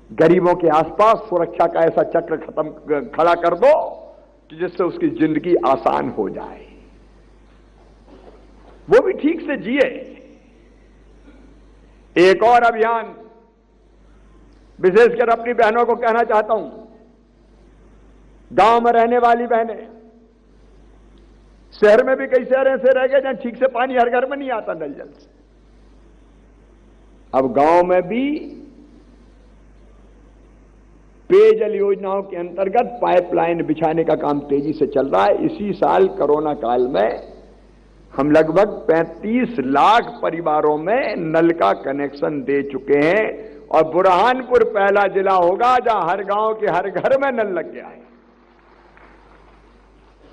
गरीबों के आसपास सुरक्षा का ऐसा चक्र खड़ा कर दो कि जिससे उसकी जिंदगी आसान हो जाए, वो भी ठीक से जिए। एक और अभियान विशेषकर अपनी बहनों को कहना चाहता हूं, गांव में रहने वाली बहनें, शहर में भी कई शहर ऐसे रह गए जहां ठीक से पानी हर घर में नहीं आता नल जल से। अब गांव में भी पेयजल योजनाओं के अंतर्गत पाइपलाइन बिछाने का काम तेजी से चल रहा है। इसी साल कोरोना काल में हम लगभग 35 लाख परिवारों में नल का कनेक्शन दे चुके हैं, और बुरहानपुर पहला जिला होगा जहां हर गांव के हर घर में नल लग गया है।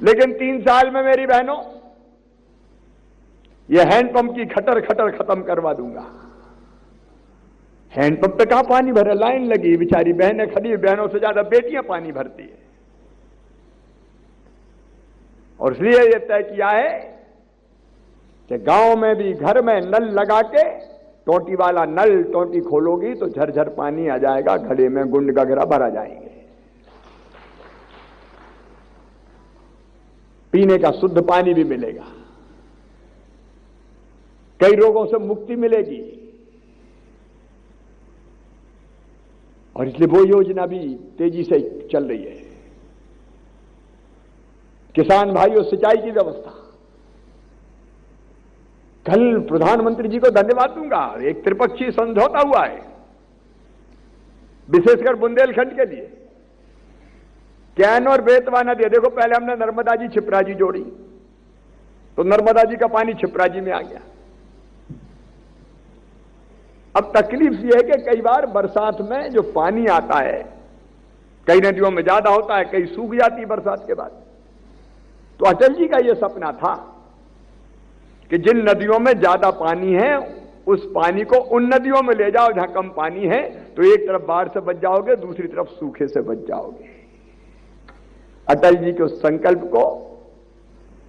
लेकिन 3 साल में मेरी बहनों, यह हैंडपंप की खटर खत्म करवा दूंगा। हैंडपंप पे कहां पानी भरे, लाइन लगी, बेचारी बहनें खड़ी, बहनों से ज्यादा बेटियां पानी भरती है। और इसलिए यह तय किया है कि गांव में भी घर में नल लगा के, टोटी वाला नल, टोटी खोलोगी तो झरझर पानी आ जाएगा, घड़े में गुंड गगरा भरा जाएंगे, पीने का शुद्ध पानी भी मिलेगा, कई रोगों से मुक्ति मिलेगी। और इसलिए वो योजना भी तेजी से चल रही है। किसान भाइयों, सिंचाई की व्यवस्था, कल प्रधानमंत्री जी को धन्यवाद दूंगा, एक त्रिपक्षीय समझौता हुआ है विशेषकर बुंदेलखंड के लिए, कैन और बेतवा नदी। देखो, पहले हमने नर्मदा जी छिप्रा जी जोड़ी, तो नर्मदा जी का पानी छिप्रा जी में आ गया। अब तकलीफ यह है कि कई बार बरसात में जो पानी आता है, कई नदियों में ज्यादा होता है, कई सूख जाती है बरसात के बाद। तो अटल जी का यह सपना था कि जिन नदियों में ज्यादा पानी है, उस पानी को उन नदियों में ले जाओ जहां कम पानी है, तो एक तरफ बाढ़ से बच जाओगे, दूसरी तरफ सूखे से बच जाओगे। अटल जी के उस संकल्प को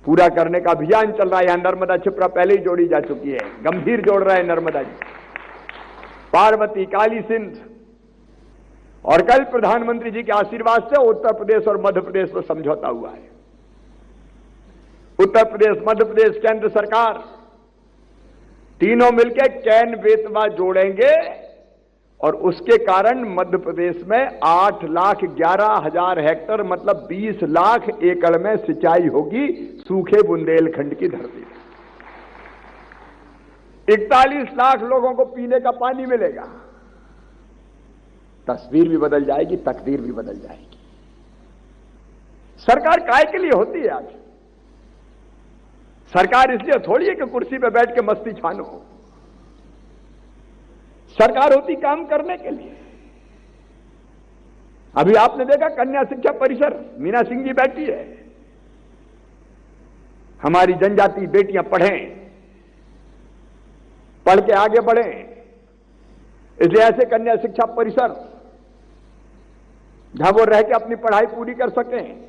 पूरा करने का अभियान चल रहा है। यहां नर्मदा छिप्रा पहले ही जोड़ी जा चुकी है, गंभीर जोड़ रहा है नर्मदा जी, पार्वती, काली सिंध। और कल प्रधानमंत्री जी के आशीर्वाद से उत्तर प्रदेश और मध्य प्रदेश में समझौता हुआ है। उत्तर प्रदेश, मध्य प्रदेश, केंद्र सरकार तीनों मिलकर कैन बेतवा जोड़ेंगे, और उसके कारण मध्य प्रदेश में 8,11,000 हेक्टेयर मतलब 20 लाख एकड़ में सिंचाई होगी सूखे बुंदेलखंड की धरती में। 41 लाख लोगों को पीने का पानी मिलेगा। तस्वीर भी बदल जाएगी, तकदीर भी बदल जाएगी। सरकार काय के लिए होती है आज? सरकार इसलिए थोड़ी है कि कुर्सी पे बैठ के मस्ती छानो। सरकार होती काम करने के लिए। अभी आपने देखा कन्या शिक्षा परिसर, मीना सिंह जी बैठी है। हमारी जनजाति बेटियां पढ़ें, पढ़ के आगे बढ़ें, इसलिए ऐसे कन्या शिक्षा परिसर जहां वो रह के अपनी पढ़ाई पूरी कर सकें।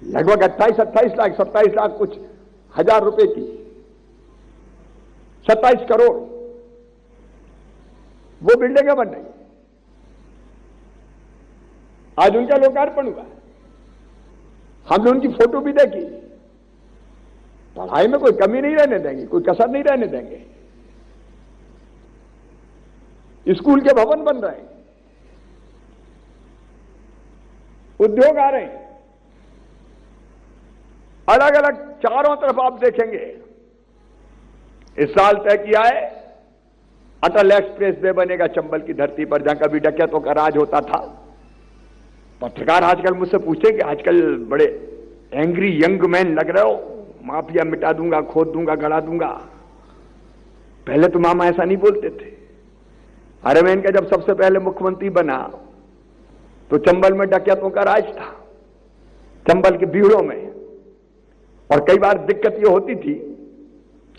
लगभग 28 लाख 27 लाख कुछ हजार रुपए की, 27 करोड़ वो बिल्डिंगें बन रही। आज उनका लोकार्पण हुआ, हमने उनकी फोटो भी देखी। पढ़ाई में कोई कमी नहीं रहने देंगे, कोई कसर नहीं रहने देंगे। स्कूल के भवन बन रहे हैं, उद्योग आ रहे हैं, अलग अलग चारों तरफ आप देखेंगे। इस साल तय किया है अटल एक्सप्रेस वे बनेगा चंबल की धरती पर, जहां कभी डकैतों का राज होता था। पत्रकार आजकल मुझसे पूछे कि आजकल बड़े एंग्री यंग मैन लग रहे हो, माफिया मिटा दूंगा, खोद दूंगा, गड़ा दूंगा। पहले तो मामा ऐसा नहीं बोलते थे। अरे मैं इनका जब सबसे पहले मुख्यमंत्री बना तो चंबल में डकैतों का राज था, चंबल के भीड़ों में, और कई बार दिक्कत ये होती थी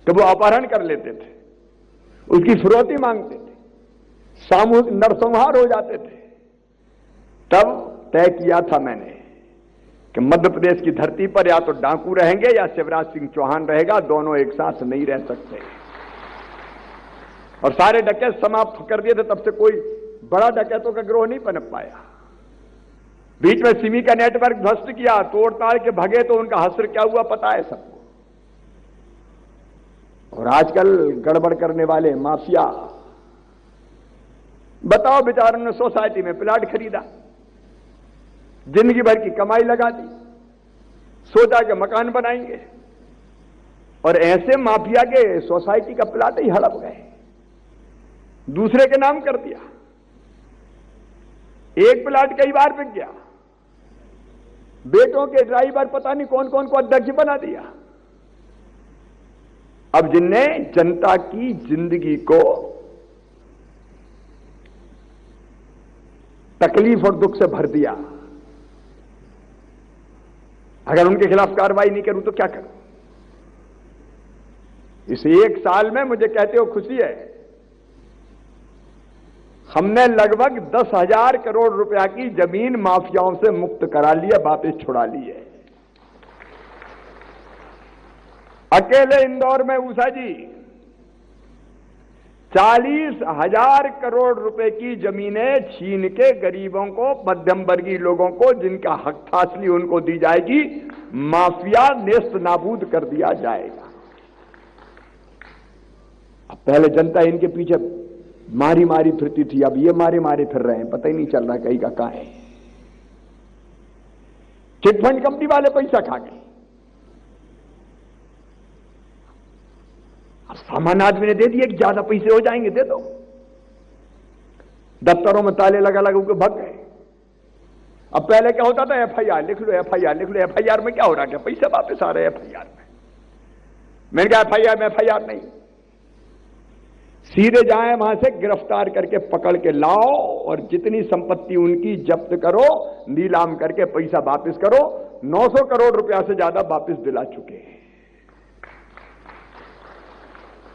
कि वो अपहरण कर लेते थे, उसकी फिरौती मांगते थे, सामूहिक नरसंहार हो जाते थे। तब तय किया था मैंने कि मध्य प्रदेश की धरती पर या तो डाकू रहेंगे या शिवराज सिंह चौहान रहेगा, दोनों एक साथ नहीं रह सकते। और सारे डकैत समाप्त कर दिए थे, तब से कोई बड़ा डकैतों का गिरोह नहीं पनप पाया। बीच में सिमी का नेटवर्क ध्वस्त किया, तोड़ ताड़ के भगे तो उनका हश्र क्या हुआ पता है सबको। और आजकल गड़बड़ करने वाले माफिया, बताओ बेचारों ने सोसाइटी में प्लाट खरीदा, जिंदगी भर की कमाई लगा दी, सोचा कि मकान बनाएंगे, और ऐसे माफिया के सोसाइटी का प्लाट ही हड़प गए, दूसरे के नाम कर दिया। एक प्लाट कई बार बिक गया, बेटों के ड्राइवर पता नहीं कौन कौन को अध्यक्ष बना दिया। अब जिनने जनता की जिंदगी को तकलीफ और दुख से भर दिया, अगर उनके खिलाफ कार्रवाई नहीं करूं तो क्या करूं? इस एक साल में मुझे कहते हो खुशी है, हमने लगभग 10,000 करोड़ रुपया की जमीन माफियाओं से मुक्त करा लिया, वापस छुड़ा ली है। अकेले इंदौर में उषा जी 40,000 करोड़ रुपए की जमीनें छीन के गरीबों को, मध्यम वर्गीय लोगों को जिनका हक था असली उनको दी जाएगी, माफिया नेस्त नाबूद कर दिया जाएगा। अब पहले जनता इनके पीछे मारी मारी फिरती थी, अब ये मारे मारे फिर रहे हैं, पता ही नहीं चल रहा कहीं का कहां है। चिटफंड कंपनी वाले पैसा खा गए, अब सामान्य आदमी ने दे दिए कि ज्यादा पैसे हो जाएंगे, दे दो। दफ्तरों में ताले लगा लगा के भाग गए। अब पहले क्या होता था, एफआईआर लिख लो, एफआईआर लिख लो। एफआईआर में क्या हो रहा, क्या पैसे वापस आ रहे हैं एफआईआर में? मैंने कहा एफआईआर में एफआईआर नहीं, सीधे जाए वहां से गिरफ्तार करके पकड़ के लाओ और जितनी संपत्ति उनकी जब्त करो, नीलाम करके पैसा वापस करो। 900 करोड़ रुपया से ज्यादा वापस दिला चुके हैं।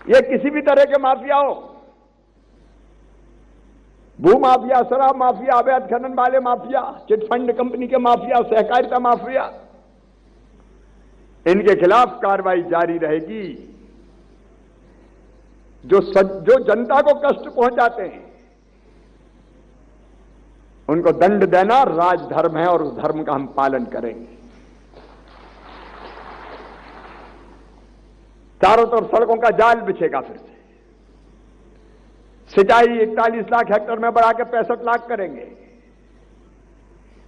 ये किसी भी तरह के माफिया हो, भू माफिया, शराब माफिया, अवैध खनन वाले माफिया, चिटफंड कंपनी के माफिया, सहकारिता माफिया, इनके खिलाफ कार्रवाई जारी रहेगी। जो जनता को कष्ट पहुंचाते हैं उनको दंड देना राजधर्म है और उस धर्म का हम पालन करेंगे। चारों तरफ सड़कों का जाल बिछेगा, फिर से सिंचाई 41 लाख हेक्टेयर में बढ़ा के 65 लाख करेंगे।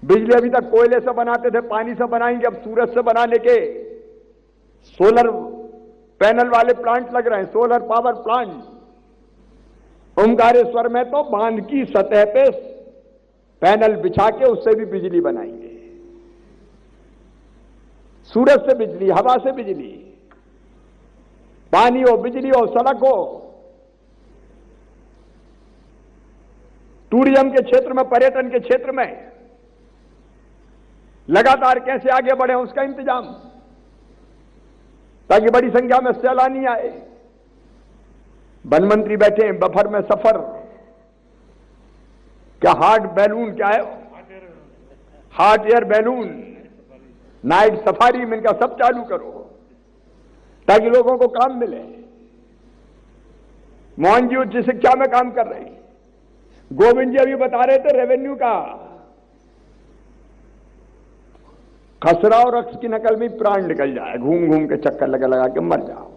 बिजली अभी तक कोयले से बनाते थे, पानी से बनाएंगे, अब सूरज से बनाने के सोलर पैनल वाले प्लांट लग रहे हैं, सोलर पावर प्लांट। ओमकारेश्वर में तो बांध की सतह पे पैनल बिछा के उससे भी बिजली बनाएंगे। सूरज से बिजली, हवा से बिजली, पानी हो, बिजली हो, सड़क हो। टूरिज्म के क्षेत्र में, पर्यटन के क्षेत्र में लगातार कैसे आगे बढ़े उसका इंतजाम, ताकि बड़ी संख्या में सैलानी आए। वन मंत्री बैठे हैं, बफर में सफर, क्या हॉट बैलून, क्या है hot air balloon, night safari में इनका सब चालू करो ताकि लोगों को काम मिले। मोहन जी उच्च शिक्षा में काम कर रहे हैं। गोविंद जी अभी बता रहे थे रेवेन्यू का खसरा और अक्स की नकल में प्राण निकल जाए, घूम घूम के चक्कर लगा लगा के मर जाओ।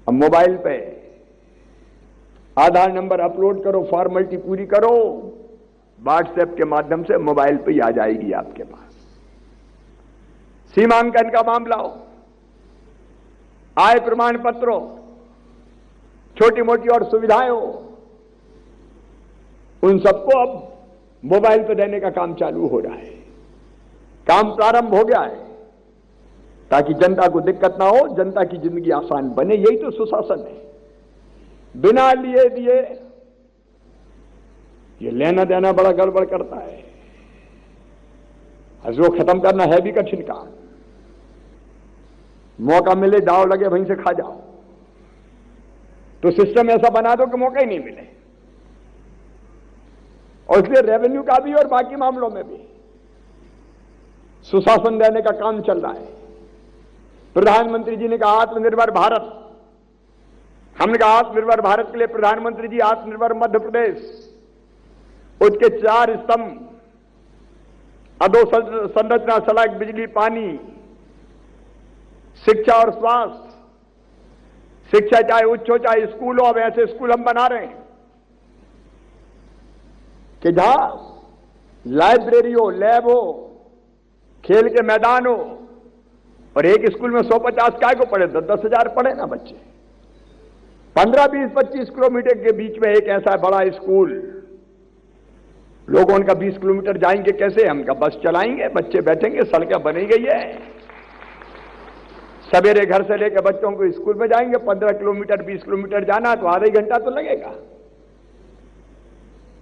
अब मोबाइल पे आधार नंबर अपलोड करो, फॉर्मेलिटी पूरी करो, व्हाट्सएप के माध्यम से मोबाइल पे ही आ जाएगी आपके पास। सीमांकन का मामला हो, आय प्रमाण पत्र हो, छोटी मोटी और सुविधाएं हो, उन सबको अब मोबाइल पे देने का काम चालू हो रहा है। काम प्रारंभ हो गया है ताकि जनता को दिक्कत ना हो, जनता की जिंदगी आसान बने। यही तो सुशासन है। बिना लिए दिए ये लेना देना बड़ा गड़बड़ करता है। जो खत्म करना है भी कठिन काम। मौका मिले दाव लगे वहीं से खा जाओ, तो सिस्टम ऐसा बना दो कि मौका ही नहीं मिले। और इसलिए रेवेन्यू का भी और बाकी मामलों में भी सुशासन देने का काम चल रहा है। प्रधानमंत्री जी ने कहा आत्मनिर्भर भारत, हमने कहा आत्मनिर्भर भारत के लिए प्रधानमंत्री जी आत्मनिर्भर मध्य प्रदेश, उसके 4 स्तंभ, अधोसंरचना, सड़क, बिजली, पानी, शिक्षा और स्वास्थ्य। शिक्षा चाहे उच्च हो चाहे स्कूल हो, अब ऐसे स्कूल हम बना रहे हैं कि जहां लाइब्रेरी हो, लैब हो, खेल के मैदान हो, और एक स्कूल में 150 काय को पढ़े, 10-10 हजार पढ़े ना बच्चे। 15, 20, 25 किलोमीटर के बीच में एक ऐसा बड़ा स्कूल, लोग उनका 20 किलोमीटर जाएंगे कैसे? हम का बस चलाएंगे, बच्चे बैठेंगे, सड़कें बनी गई है। सवेरे घर से लेकर बच्चों को स्कूल में जाएंगे, 15 किलोमीटर 20 किलोमीटर जाना तो आधा ही घंटा तो लगेगा।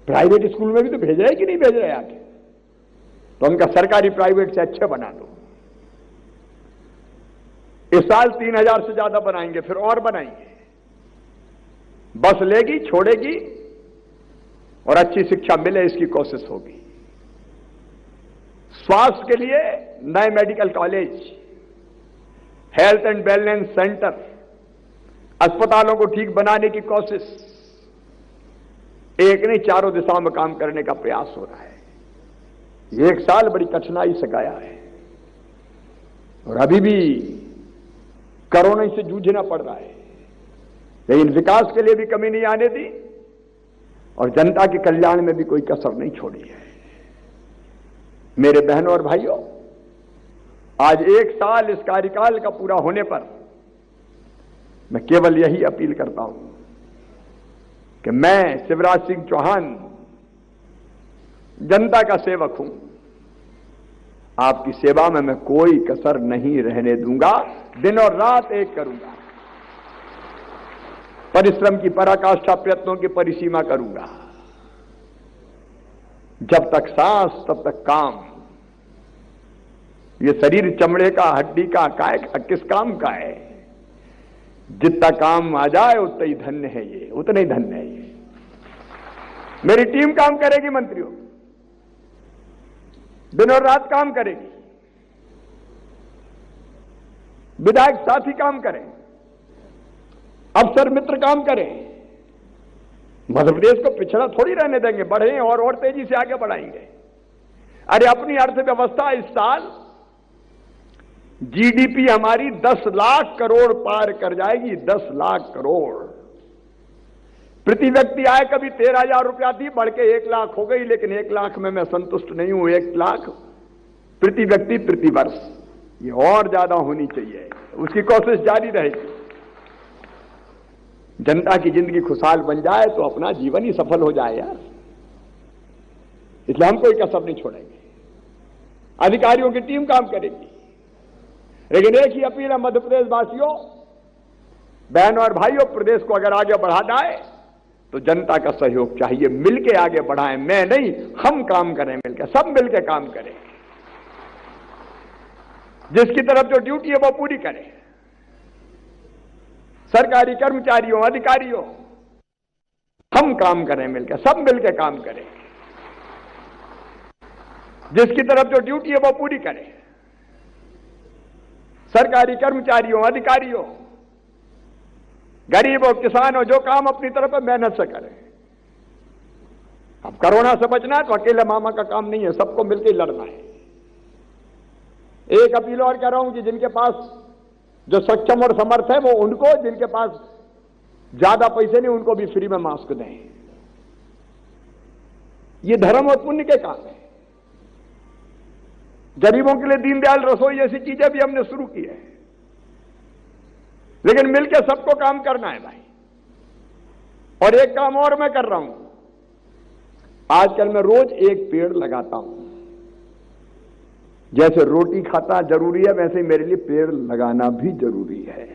प्राइवेट स्कूल में भी तो भेज रहे कि नहीं भेज रहे आके? तो उनका सरकारी प्राइवेट से अच्छे बना दो। इस साल 3000 से ज्यादा बनाएंगे, फिर और बनाएंगे। बस लेगी, छोड़ेगी और अच्छी शिक्षा मिले इसकी कोशिश होगी। स्वास्थ्य के लिए नए medical college, health and wellness centre, अस्पतालों को ठीक बनाने की कोशिश, एक नहीं चारों दिशाओं में काम करने का प्रयास हो रहा है। एक साल बड़ी कठिनाई से गया है और अभी भी कोरोना से जूझना पड़ रहा है, लेकिन विकास के लिए भी कमी नहीं आने दी और जनता के कल्याण में भी कोई कसर नहीं छोड़ी है। मेरे बहनों और भाइयों, आज 1 साल इस कार्यकाल का पूरा होने पर मैं केवल यही अपील करता हूं कि मैं शिवराज सिंह चौहान जनता का सेवक हूं। आपकी सेवा में मैं कोई कसर नहीं रहने दूंगा, दिन और रात एक करूंगा, परिश्रम की पराकाष्ठा, प्रयत्नों की परिसीमा करूंगा। जब तक सांस तब तक काम। ये शरीर चमड़े का, हड्डी का, काय का, किस काम का है? जितना काम आ जाए उतना ही धन्य है ये, उतना ही धन्य है ये। मेरी टीम काम करेगी, मंत्रियों दिन और रात काम करेगी, विधायक साथी काम करें, अफसर मित्र काम करें। मध्य प्रदेश को पिछड़ा थोड़ी रहने देंगे, बढ़े और तेजी से आगे बढ़ाएंगे। अरे अपनी अर्थव्यवस्था इस साल जीडीपी हमारी 10 लाख करोड़ पार कर जाएगी, 10 लाख करोड़। प्रति व्यक्ति आय कभी 13,000 रुपया थी, बढ़ के 1 लाख हो गई, लेकिन 1 लाख में मैं संतुष्ट नहीं हूं। 1 लाख प्रति व्यक्ति प्रति वर्ष, ये और ज्यादा होनी चाहिए, उसकी कोशिश जारी रहेगी। जनता की जिंदगी खुशहाल बन जाए तो अपना जीवन ही सफल हो जाए यार, इसलिए हम कोई कसर नहीं छोड़ेंगे। अधिकारियों की टीम काम करेगी, लेकिन एक ही अपील है मध्य प्रदेश वासियों, बहनों और भाइयों, प्रदेश को अगर आगे बढ़ाना है तो जनता का सहयोग चाहिए। मिलके आगे बढ़ाएं, मैं नहीं, हम काम करें मिलकर, सब मिलकर काम करें। जिसकी तरफ जो ड्यूटी है वो पूरी करें। सरकारी कर्मचारियों, अधिकारियों, हम काम करें मिलकर, सब मिलकर काम करें। जिसकी तरफ जो ड्यूटी है वो पूरी करें। सरकारी कर्मचारियों, अधिकारियों, गरीबों, किसानों, जो काम अपनी तरफ है मेहनत से करें। अब कोरोना से बचना है तो अकेले मामा का काम नहीं है, सबको मिलकर लड़ना है। एक अपील और कह रहा हूं कि जिनके पास जो सक्षम और समर्थ है वो उनको, जिनके पास ज्यादा पैसे नहीं उनको भी फ्री में मास्क दें। ये धर्म और पुण्य के काम है। गरीबों के लिए दीनदयाल रसोई जैसी चीजें भी हमने शुरू की है, लेकिन मिलकर सबको काम करना है भाई। और एक काम और मैं कर रहा हूं, आजकल मैं रोज एक पेड़ लगाता हूं। जैसे रोटी खाता जरूरी है, वैसे ही मेरे लिए पेड़ लगाना भी जरूरी है।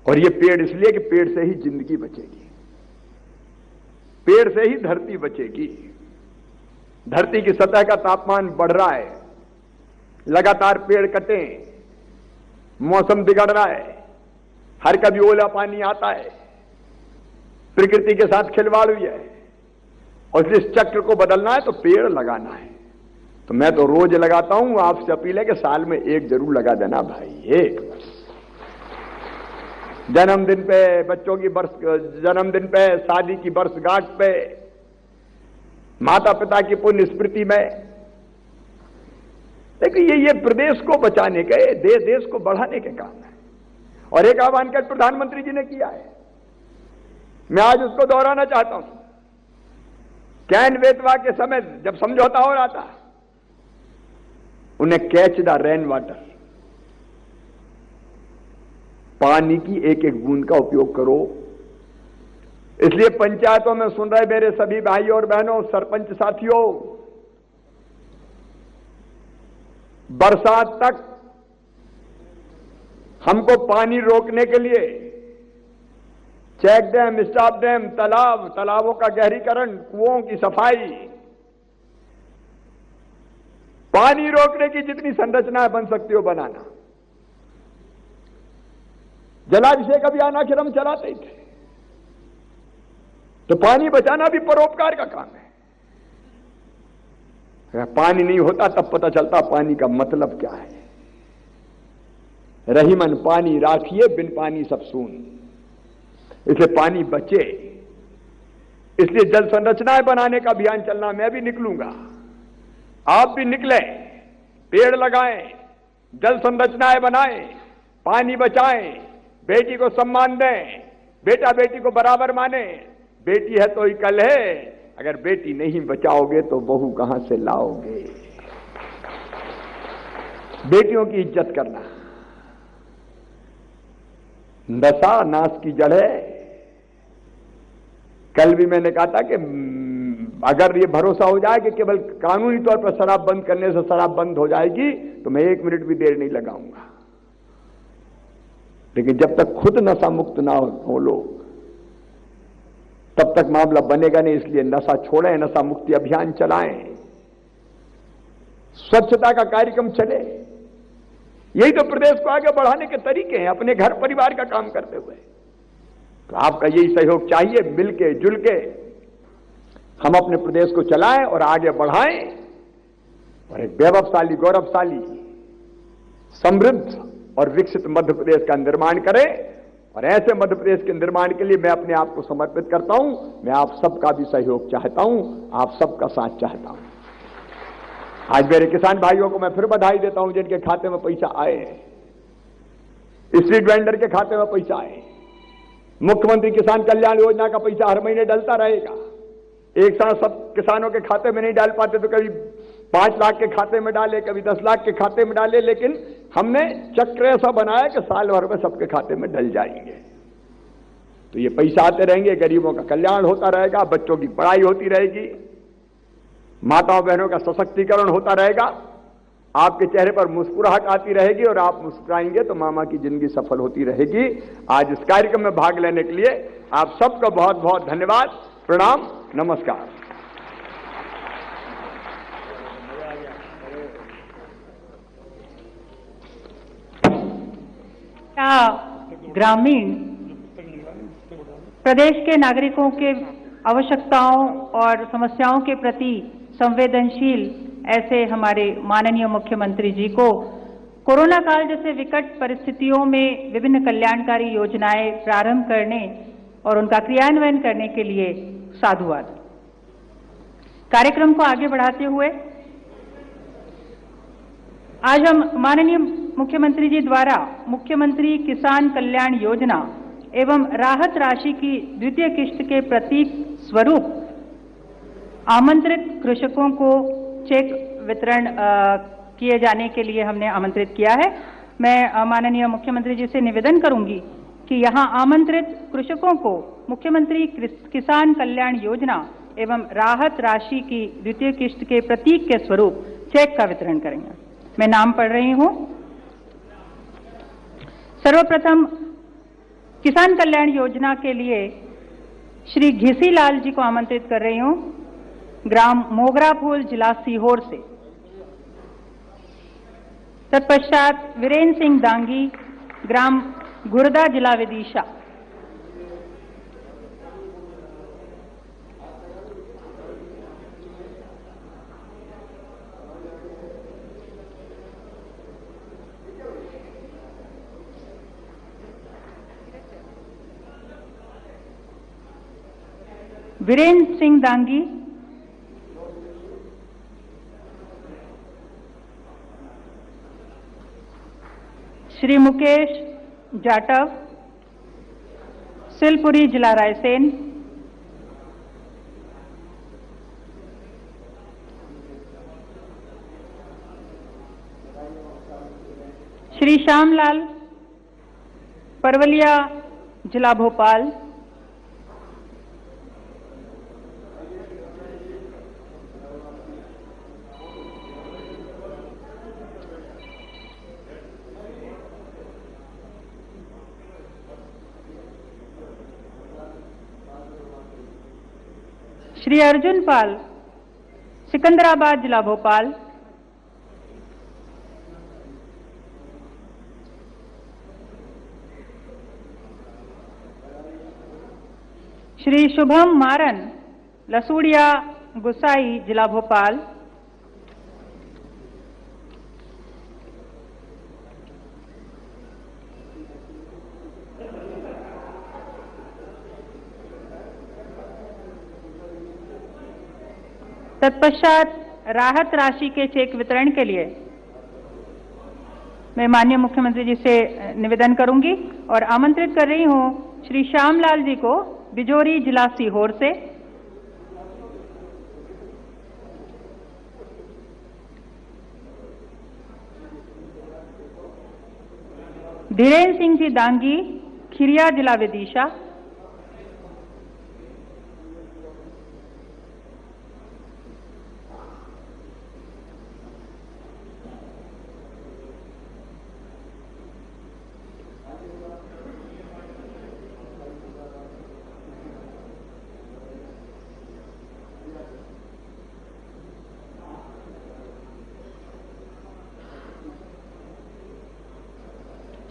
और ये पेड़ इसलिए कि पेड़ से ही जिंदगी बचेगी, पेड़ से ही धरती बचेगी। धरती की सतह का तापमान बढ़ रहा है, लगातार पेड़ कटे, मौसम बिगड़ रहा है, हर कभी ओला पानी आता है, प्रकृति के साथ खिलवाड़ हुई है, और इस चक्र को बदलना है तो पेड़ लगाना है। तो मैं तो रोज लगाता हूं, आपसे अपील है कि साल में एक जरूर लगा देना भाई, एक बस। जन्मदिन पे, बच्चों की जन्मदिन पे, शादी की वर्षगांठ पे, माता पिता की पुण्य स्मृति में। देखिए ये प्रदेश को बचाने के, देश को बढ़ाने के काम है, और एक आह्वान का प्रधानमंत्री जी ने किया है, मैं आज उसको दोहराना चाहता हूं। कैन बेतवा के समय जब समझौता हो रहा था, उन्हें कैच द रेन वाटर, पानी की एक एक बूंद का उपयोग करो। इसलिए पंचायतों में सुन रहे मेरे सभी भाई और बहनों, सरपंच साथियों, बरसात तक हमको पानी रोकने के लिए चेक डैम, स्टॉप डैम, तालाबों का गहरीकरण, कुओं की सफाई, पानी रोकने की जितनी संरचनाएं बन सकती हो बनाना। जलाभिषेक अभियान आखिर हम चलाते ही थे, तो पानी बचाना भी परोपकार का काम है। अगर पानी नहीं होता तब पता चलता पानी का मतलब क्या है। रहीमन पानी राखिए, बिन पानी सब सून। इसलिए पानी बचे, इसलिए जल संरचनाएं बनाने का अभियान चलना। मैं भी निकलूंगा, आप भी निकलें, पेड़ लगाएं, जल संरचनाएं बनाएं, पानी बचाएं, बेटी को सम्मान दें, बेटा बेटी को बराबर माने। बेटी है तो ही कल है, अगर बेटी नहीं बचाओगे तो बहू कहां से लाओगे। बेटियों की इज्जत करना। नशा नाश की जड़ है। कल भी मैंने कहा था कि अगर ये भरोसा हो जाए कि केवल कानूनी तौर पर शराब बंद करने से शराब बंद हो जाएगी, तो मैं 1 मिनट भी देर नहीं लगाऊंगा। लेकिन जब तक खुद नशा मुक्त ना हो लोग, तब तक मामला बनेगा नहीं। इसलिए नशा छोड़ें, नशा मुक्ति अभियान चलाएं, स्वच्छता का कार्यक्रम चले। यही तो प्रदेश को आगे बढ़ाने के तरीके हैं, अपने घर परिवार का काम करते हुए। तो आपका यही सहयोग चाहिए। मिलके जुलके हम अपने प्रदेश को चलाएं और आगे बढ़ाएं, और एक वैभवशाली, गौरवशाली, समृद्ध और विकसित मध्य प्रदेश का निर्माण करें। और ऐसे मध्य प्रदेश के निर्माण के लिए मैं अपने आप को समर्पित करता हूं। मैं आप सबका भी सहयोग चाहता हूं, आप सबका साथ चाहता हूं। आज मेरे किसान भाइयों को मैं फिर बधाई देता हूं जिनके खाते में पैसा आए हैं, स्ट्रीट वेंडर के खाते में पैसा आए। मुख्यमंत्री किसान कल्याण योजना का पैसा हर महीने डलता रहेगा। एक साथ सब किसानों के खाते में नहीं डाल पाते, तो कभी 5 लाख के खाते में डाले, कभी 10 लाख के खाते में डाले, लेकिन हमने चक्र ऐसा बनाया कि साल भर में सबके खाते में डल जाएंगे। तो ये पैसा आते रहेंगे, गरीबों का कल्याण होता रहेगा, बच्चों की पढ़ाई होती रहेगी, माताओं बहनों का सशक्तिकरण होता रहेगा, आपके चेहरे पर मुस्कुराहट आती रहेगी, और आप मुस्कुराएंगे तो मामा की जिंदगी सफल होती रहेगी। आज इस कार्यक्रम में भाग लेने के लिए आप सबका बहुत बहुत धन्यवाद, प्रणाम, नमस्कार। ग्रामीण प्रदेश के नागरिकों के आवश्यकताओं और समस्याओं के प्रति संवेदनशील ऐसे हमारे माननीय मुख्यमंत्री जी को कोरोना काल जैसे विकट परिस्थितियों में विभिन्न कल्याणकारी योजनाएं प्रारंभ करने और उनका क्रियान्वयन करने के लिए साधुवाद। कार्यक्रम को आगे बढ़ाते हुए आज हम माननीय मुख्यमंत्री जी द्वारा मुख्यमंत्री किसान कल्याण योजना एवं राहत राशि की द्वितीय किश्त के प्रतीक स्वरूप आमंत्रित कृषकों को चेक वितरण किए जाने के लिए हमने आमंत्रित किया है। मैं माननीय मुख्यमंत्री जी से निवेदन करूंगी कि यहां आमंत्रित कृषकों को मुख्यमंत्री किसान कल्याण योजना एवं राहत राशि की द्वितीय किश्त के प्रतीक के स्वरूप चेक का वितरण करेंगे। मैं नाम पढ़ रही हूं। सर्वप्रथम किसान कल्याण योजना के लिए श्री घिसीलाल जी को आमंत्रित कर रही हूं, ग्राम मोगराफूल, जिला सीहोर से। तत्पश्चात वीरेंद्र सिंह दांगी, ग्राम गुरदा, जिला विदिशा। वीरेंद्र सिंह दांगी, श्री मुकेश जाटव, सिलपुरी, जिला रायसेन। श्री श्यामलाल, परवलिया, जिला भोपाल। श्री अर्जुन पाल, सिकंदराबाद, जिला भोपाल। श्री शुभम मारन, लसूड़िया, गुसाई, जिला भोपाल। तत्पश्चात राहत राशि के चेक वितरण के लिए मैं माननीय मुख्यमंत्री जी से निवेदन करूंगी और आमंत्रित कर रही हूं श्री श्यामलाल जी को, बिजोरी, जिला सीहोर से। धीरेन्द्र सिंह जी दांगी, खिरिया, जिला विदिशा।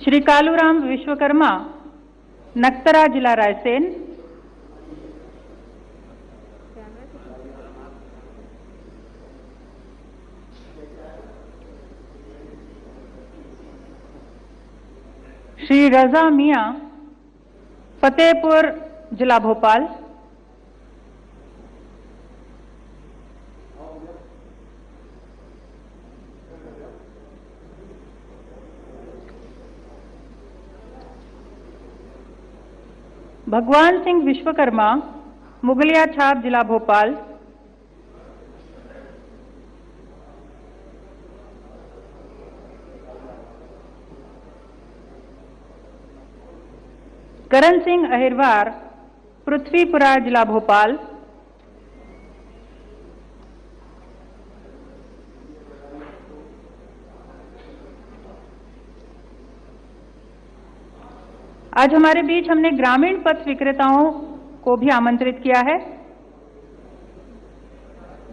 श्री कालूराम विश्वकर्मा, नक्तरा, जिला रायसेन। श्री रजा मियां, फतेहपुर, जिला भोपाल। भगवान सिंह विश्वकर्मा, मुगलिया छाप, जिला भोपाल। करण सिंह अहिरवार, पृथ्वीपुरा, जिला भोपाल। आज हमारे बीच हमने ग्रामीण पथ विक्रेताओं को भी आमंत्रित किया है।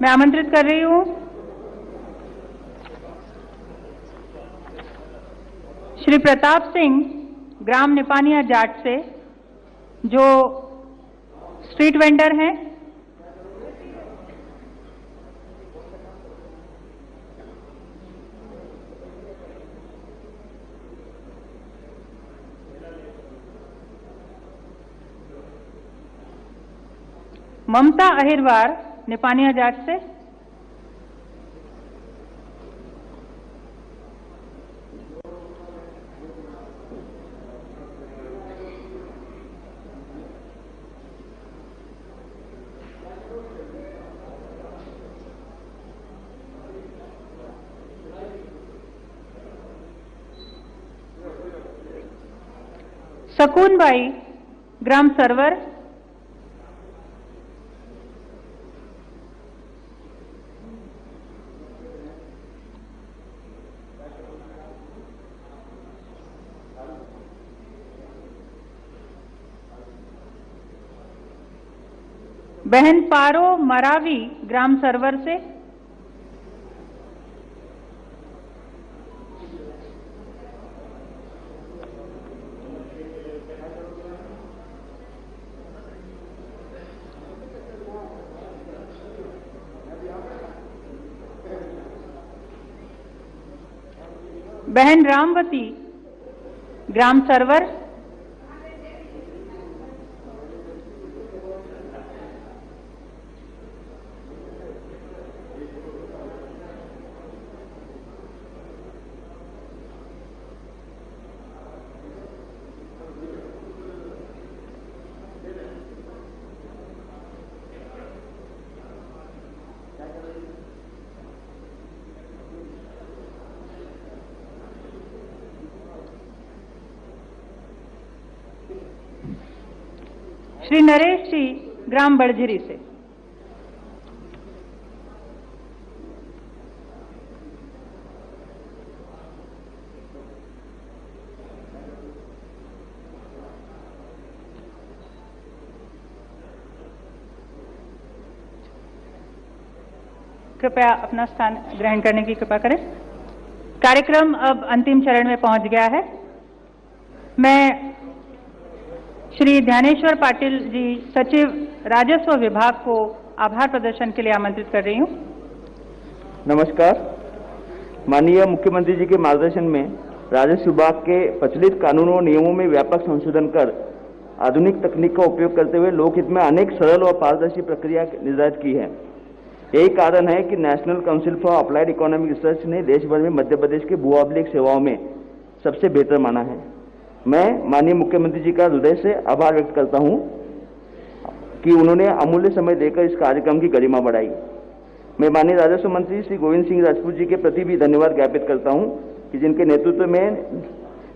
मैं आमंत्रित कर रही हूं श्री प्रताप सिंह, ग्राम निपानिया जाट से, जो स्ट्रीट वेंडर हैं। ममता अहिरवार, निपानिया जाट से। सकूनबाई, ग्राम सरवर। बहन पारो मरावी ग्राम सरवर से, बहन रामवती ग्राम सरवर, श्री नरेश जी ग्राम बड़झिरी से, कृपया अपना स्थान ग्रहण करने की कृपा करें। कार्यक्रम अब अंतिम चरण में पहुंच गया है। मैं श्री ध्यानेश्वर पाटिल जी सचिव राजस्व विभाग को आभार प्रदर्शन के लिए आमंत्रित कर रही हूं। नमस्कार। माननीय मुख्यमंत्री जी के मार्गदर्शन में राजस्व विभाग के प्रचलित कानूनों और नियमों में व्यापक संशोधन कर आधुनिक तकनीक का उपयोग करते हुए लोकहित में अनेक सरल और पारदर्शी प्रक्रिया निर्धारित की है। यही कारण है कि national council for applied economic research ने देश भर में मध्य प्रदेश के भू अभिलेख सेवाओं में सबसे बेहतर माना है। मैं माननीय मुख्यमंत्री जी का हृदय से आभार व्यक्त करता हूं कि उन्होंने अमूल्य समय देकर इस कार्यक्रम की गरिमा बढ़ाई। मैं माननीय राजस्व मंत्री श्री गोविंद सिंह राजपूत जी के प्रति भी धन्यवाद ज्ञापित करता हूं कि जिनके नेतृत्व में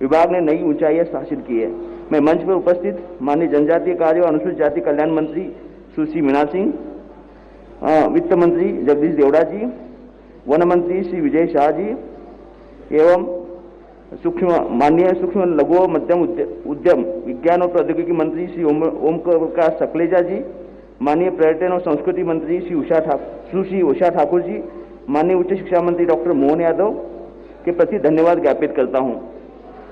विभाग ने नई ऊंचाइयां हासिल की है। मैं मंच पर उपस्थित माननीय जनजातीय कार्य और अनुसूचित जाति कल्याण मंत्री सुश्री मीना सिंह, वित्त मंत्री जगदीश देवड़ा जी, वन मंत्री श्री विजय शाह जी एवं माननीय सूक्ष्म लघु और मध्यम उद्यम विज्ञान और प्रौद्योगिकी मंत्री श्री ओम प्रकाश सकलेजा जी, माननीय पर्यटन और संस्कृति मंत्री श्री उषा ठाकुर जी, माननीय उच्च शिक्षा मंत्री डॉक्टर मोहन यादव के प्रति धन्यवाद ज्ञापित करता हूं।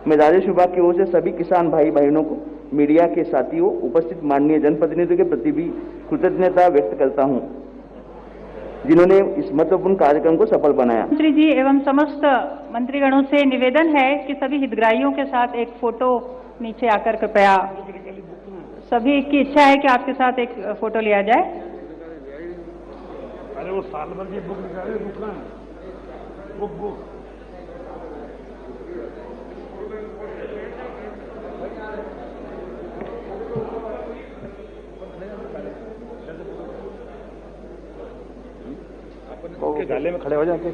मैं राजस्व विभाग की ओर से सभी किसान भाई बहनों को, मीडिया के साथियों, उपस्थित माननीय जनप्रतिनिधियों के प्रति भी कृतज्ञता व्यक्त करता हूं जिन्होंने इस महत्वपूर्ण कार्यक्रम को सफल बनाया। मंत्री जी एवं समस्त मंत्रीगणों से निवेदन है कि सभी हितग्राहियों के साथ एक फोटो नीचे आकर कृपया, सभी की इच्छा है कि आपके साथ एक फोटो लिया जाए। अरे वो साल भर की बुक निकाले, बुक ना बुक गाले में खड़े हो जाके